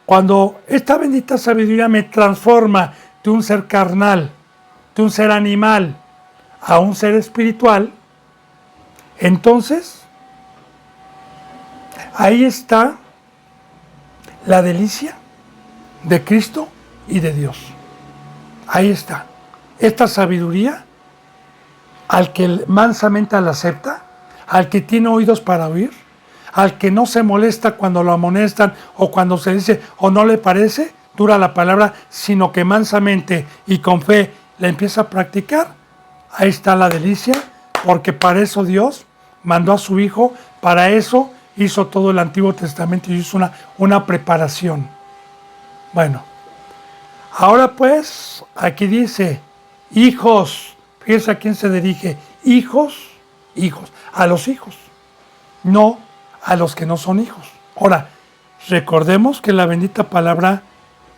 cuando esta bendita sabiduría me transforma de un ser carnal, de un ser animal, a un ser espiritual, entonces, ahí está la delicia de Cristo y de Dios. Ahí está. Esta sabiduría, al que mansamente la acepta, al que tiene oídos para oír, al que no se molesta cuando lo amonestan o cuando se dice o no le parece, dura la palabra, sino que mansamente y con fe la empieza a practicar, ahí está la delicia, porque para eso Dios mandó a su Hijo, para eso hizo todo el Antiguo Testamento y hizo una preparación. Bueno, ahora pues, aquí dice, hijos, fíjense a quién se dirige, hijos, a los hijos, no a los que no son hijos. Ahora, recordemos que la bendita palabra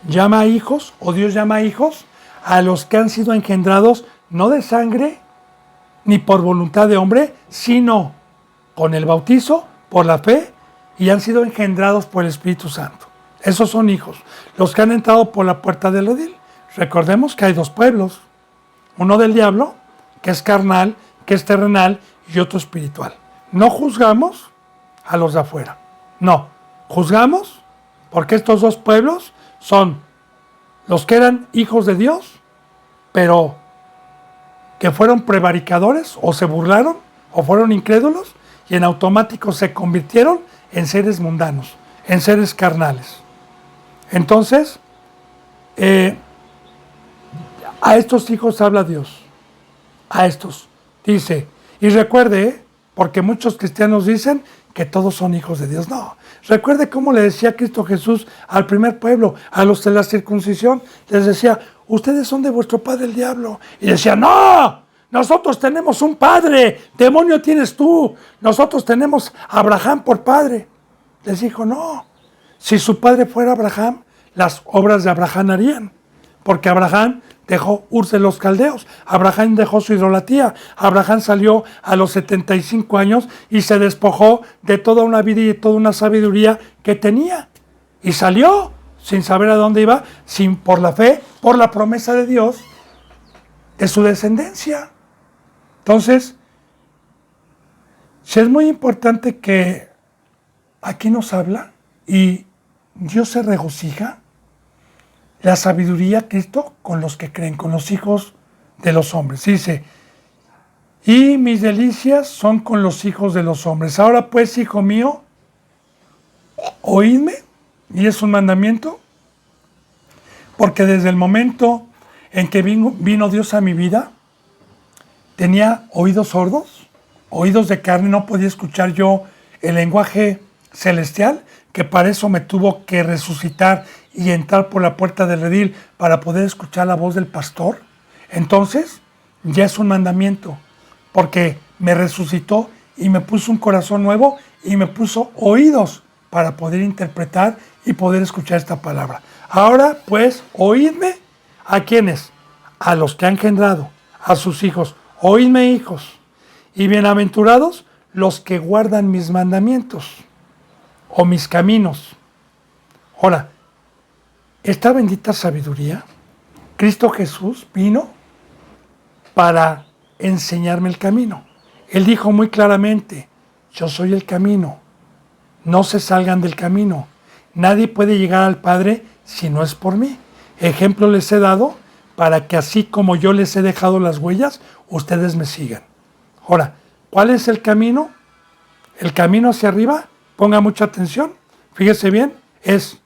llama a hijos, o Dios llama a hijos, a los que han sido engendrados no de sangre, ni por voluntad de hombre, sino con el bautizo, por la fe, y han sido engendrados por el Espíritu Santo. Esos son hijos, los que han entrado por la puerta del redil. Recordemos que hay dos pueblos, uno del diablo, que es carnal, que es terrenal, y otro espiritual. No juzgamos a los de afuera, no, juzgamos porque estos dos pueblos son los que eran hijos de Dios, pero que fueron prevaricadores o se burlaron o fueron incrédulos y en automático se convirtieron en seres mundanos, en seres carnales. Entonces, a estos hijos habla Dios, a estos, dice, y recuerde, porque muchos cristianos dicen que todos son hijos de Dios. No, recuerde cómo le decía Cristo Jesús al primer pueblo, a los de la circuncisión, les decía, ustedes son de vuestro padre el diablo. Y decía, no, nosotros tenemos un padre, demonio tienes tú, nosotros tenemos a Abraham por padre. Les dijo, no, si su padre fuera Abraham, las obras de Abraham harían, porque Abraham dejó Ur de los Caldeos, Abraham dejó su idolatría, Abraham salió a los 75 años y se despojó de toda una vida y de toda una sabiduría que tenía. Y salió sin saber a dónde iba, sin por la fe, por la promesa de Dios, de su descendencia. Entonces, sí es muy importante que aquí nos habla y Dios se regocija la sabiduría, Cristo, con los que creen, con los hijos de los hombres. Dice, y mis delicias son con los hijos de los hombres. Ahora pues, hijo mío, oídme, y es un mandamiento, porque desde el momento en que vino Dios a mi vida, tenía oídos sordos, oídos de carne, no podía escuchar yo el lenguaje celestial, que para eso me tuvo que resucitar y entrar por la puerta del redil para poder escuchar la voz del pastor. Entonces, ya es un mandamiento, porque me resucitó y me puso un corazón nuevo y me puso oídos para poder interpretar y poder escuchar esta palabra. Ahora, pues, oídme. ¿A quiénes? A los que ha engendrado, a sus hijos. Oídme, hijos. Y bienaventurados los que guardan mis mandamientos o mis caminos. Ahora, esta bendita sabiduría, Cristo Jesús vino para enseñarme el camino. Él dijo muy claramente, yo soy el camino, no se salgan del camino. Nadie puede llegar al Padre si no es por mí. Ejemplo les he dado para que así como yo les he dejado las huellas, ustedes me sigan. Ahora, ¿cuál es el camino? El camino hacia arriba, ponga mucha atención, fíjese bien, es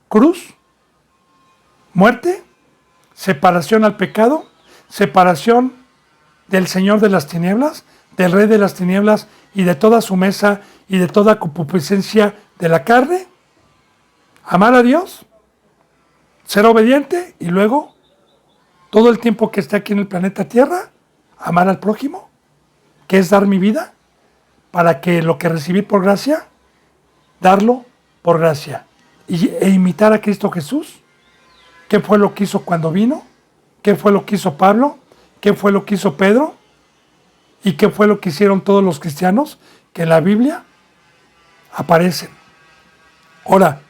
cruz, muerte, separación al pecado, separación del Señor de las tinieblas, del Rey de las tinieblas y de toda su mesa y de toda concupiscencia de la carne, amar a Dios, ser obediente y luego, todo el tiempo que esté aquí en el planeta Tierra, amar al prójimo, que es dar mi vida, para que lo que recibí por gracia, darlo por gracia. E imitar a Cristo Jesús. ¿Qué fue lo que hizo cuando vino? ¿Qué fue lo que hizo Pablo? ¿Qué fue lo que hizo Pedro? ¿Y qué fue lo que hicieron todos los cristianos que en la Biblia aparecen? Ahora,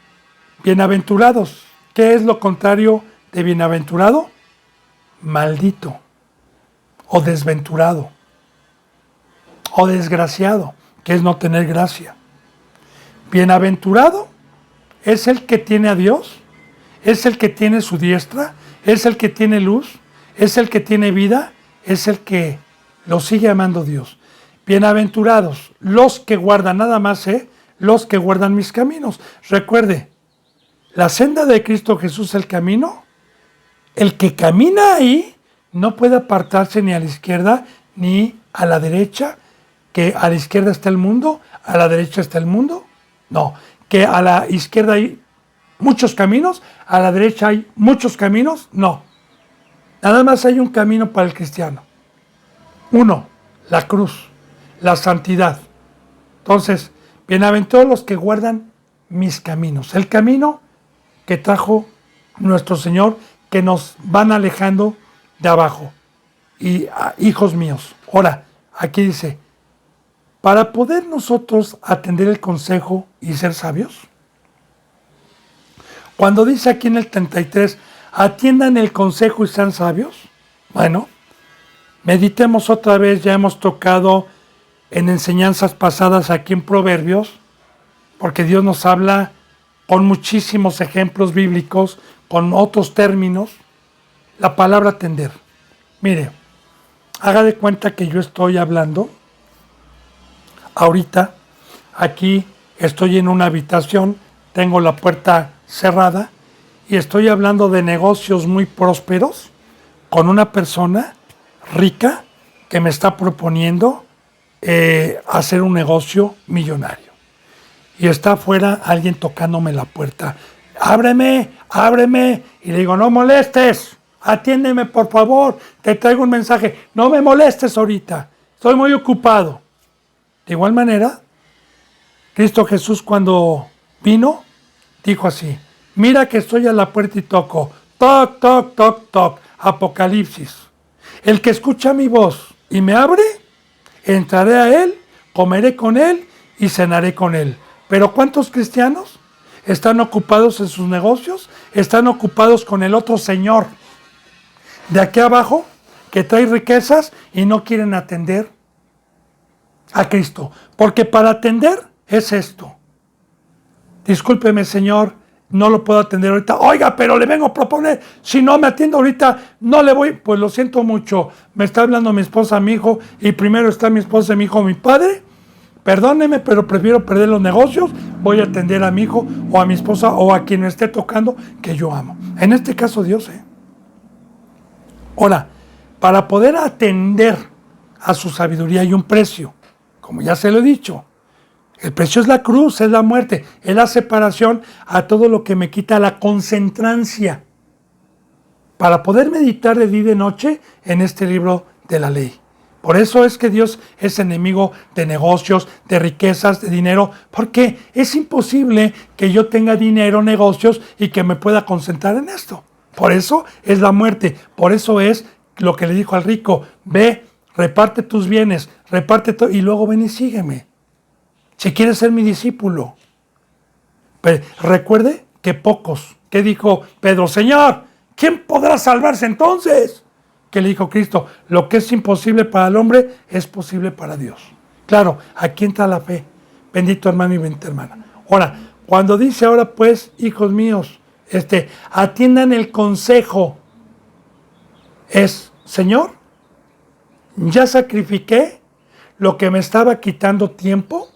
bienaventurados. ¿Qué es lo contrario de bienaventurado? Maldito, o desventurado, o desgraciado, que es no tener gracia. Bienaventurado es el que tiene a Dios, es el que tiene su diestra, es el que tiene luz, es el que tiene vida, es el que lo sigue amando Dios. Bienaventurados los que guardan, nada más, los que guardan mis caminos. Recuerde, la senda de Cristo Jesús es el camino. El que camina ahí no puede apartarse ni a la izquierda ni a la derecha, que a la izquierda está el mundo, a la derecha está el mundo. No, que a la izquierda hay muchos caminos, a la derecha hay muchos caminos. No, nada más hay un camino para el cristiano. Uno, la cruz, la santidad. Entonces, bienaventurados los que guardan mis caminos. El camino que trajo nuestro Señor, que nos van alejando de abajo. Y hijos míos. Ahora, aquí dice, para poder nosotros atender el consejo y ser sabios. Cuando dice aquí en el 33, atiendan el consejo y sean sabios. Bueno, meditemos otra vez, ya hemos tocado en enseñanzas pasadas aquí en Proverbios, porque Dios nos habla con muchísimos ejemplos bíblicos, con otros términos, la palabra atender. Mire, haga de cuenta que yo estoy hablando, ahorita, aquí estoy en una habitación, tengo la puerta cerrada y estoy hablando de negocios muy prósperos con una persona rica que me está proponiendo hacer un negocio millonario. Y está afuera alguien tocándome la puerta. ¡Ábreme! ¡Ábreme! Y le digo, no molestes, atiéndeme por favor, te traigo un mensaje. No me molestes ahorita, estoy muy ocupado. De igual manera, Cristo Jesús cuando vino, dijo así, mira que estoy a la puerta y toco. Toc, toc, toc, toc. Apocalipsis. El que escucha mi voz y me abre, entraré a él, comeré con él y cenaré con él. Pero ¿cuántos cristianos están ocupados en sus negocios? Están ocupados con el otro señor de aquí abajo que trae riquezas y no quieren atender a Cristo. Porque para atender es esto. Discúlpeme, señor, no lo puedo atender ahorita. Oiga, pero le vengo a proponer, si no me atiendo ahorita, no le voy. Pues lo siento mucho, me está hablando mi esposa, mi hijo, y primero está mi esposa, mi hijo, mi padre. Perdóneme, pero prefiero perder los negocios, voy a atender a mi hijo o a mi esposa o a quien me esté tocando que yo amo. En este caso Dios, Ahora, para poder atender a su sabiduría hay un precio, como ya se lo he dicho. El precio es la cruz, es la muerte, es la separación a todo lo que me quita la concentrancia. Para poder meditar de día y de noche en este libro de la ley. Por eso es que Dios es enemigo de negocios, de riquezas, de dinero, porque es imposible que yo tenga dinero, negocios y que me pueda concentrar en esto. Por eso es la muerte, por eso es lo que le dijo al rico: ve, reparte tus bienes, reparte todo y luego ven y sígueme. Si quieres ser mi discípulo. Pero recuerde que pocos. ¿Qué dijo Pedro? Señor, ¿quién podrá salvarse entonces? ¿Qué le dijo Cristo? Lo que es imposible para el hombre es posible para Dios. Claro, aquí entra la fe. Bendito hermano y bendita hermana. Ahora, cuando dice ahora pues, hijos míos, atiendan el consejo, es: Señor, ya sacrifiqué lo que me estaba quitando tiempo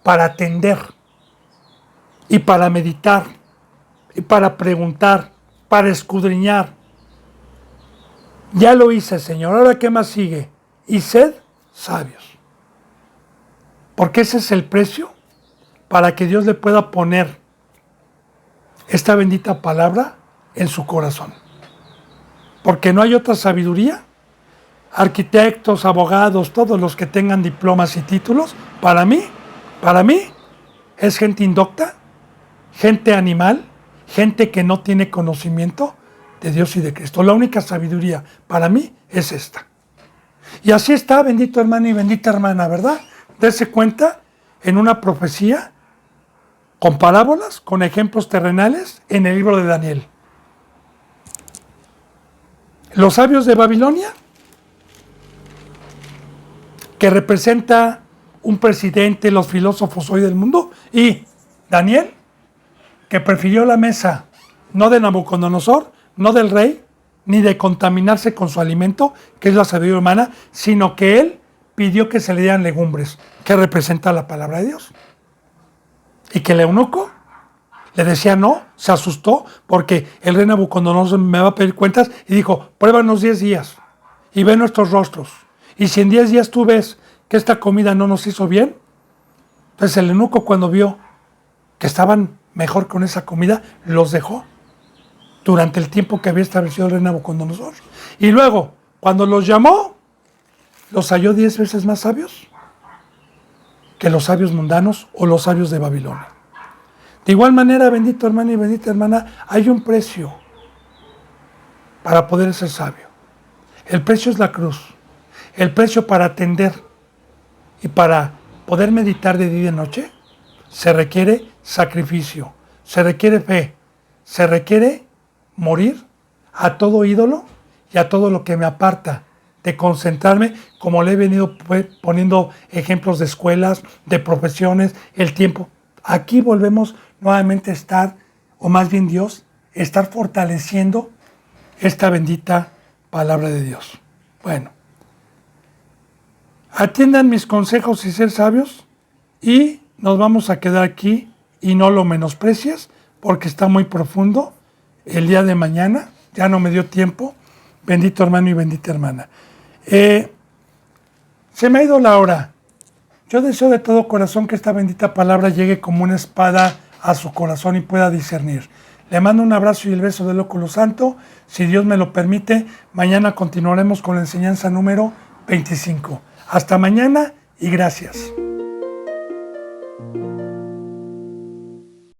para atender y para meditar y para preguntar, para escudriñar. Ya lo hice, Señor. Ahora, ¿qué más sigue? Y sed sabios. Porque ese es el precio para que Dios le pueda poner esta bendita palabra en su corazón. Porque no hay otra sabiduría. Arquitectos, abogados, todos los que tengan diplomas y títulos, para mí, es gente indocta, gente animal, gente que no tiene conocimiento de Dios y de Cristo. La única sabiduría para mí es esta. Y así está, bendito hermano y bendita hermana, ¿verdad? Dese cuenta en una profecía, con parábolas, con ejemplos terrenales, en el libro de Daniel. Los sabios de Babilonia, que representa un presidente, los filósofos hoy del mundo, y Daniel, que prefirió la mesa no de Nabucodonosor, no del rey, ni de contaminarse con su alimento, que es la sabiduría humana, sino que él pidió que se le dieran legumbres, que representa la palabra de Dios. Y que el eunuco le decía no, se asustó, porque el rey Nabucodonosor me va a pedir cuentas, y dijo: pruébanos 10 días y ve nuestros rostros. Y si en 10 días tú ves que esta comida no nos hizo bien, entonces el eunuco, cuando vio que estaban mejor con esa comida, los dejó durante el tiempo que había establecido el rey Nabucodonosor. Y luego, cuando los llamó, los halló 10 veces más sabios que los sabios mundanos o los sabios de Babilonia. De igual manera, bendito hermano y bendita hermana, hay un precio para poder ser sabio. El precio es la cruz. El precio para atender y para poder meditar de día y de noche, se requiere sacrificio, se requiere fe, se requiere morir a todo ídolo y a todo lo que me aparta de concentrarme, como le he venido poniendo ejemplos de escuelas, de profesiones, el tiempo. Aquí volvemos nuevamente a estar, o más bien Dios, estar fortaleciendo esta bendita palabra de Dios. Bueno, atiendan mis consejos y ser sabios, y nos vamos a quedar aquí, y no lo menosprecies, porque está muy profundo. El día de mañana, ya no me dio tiempo, bendito hermano y bendita hermana. Se me ha ido la hora. Yo deseo de todo corazón que esta bendita palabra llegue como una espada a su corazón y pueda discernir. Le mando un abrazo y el beso del óculo santo. Si Dios me lo permite, mañana continuaremos con la enseñanza número 25. Hasta mañana y gracias.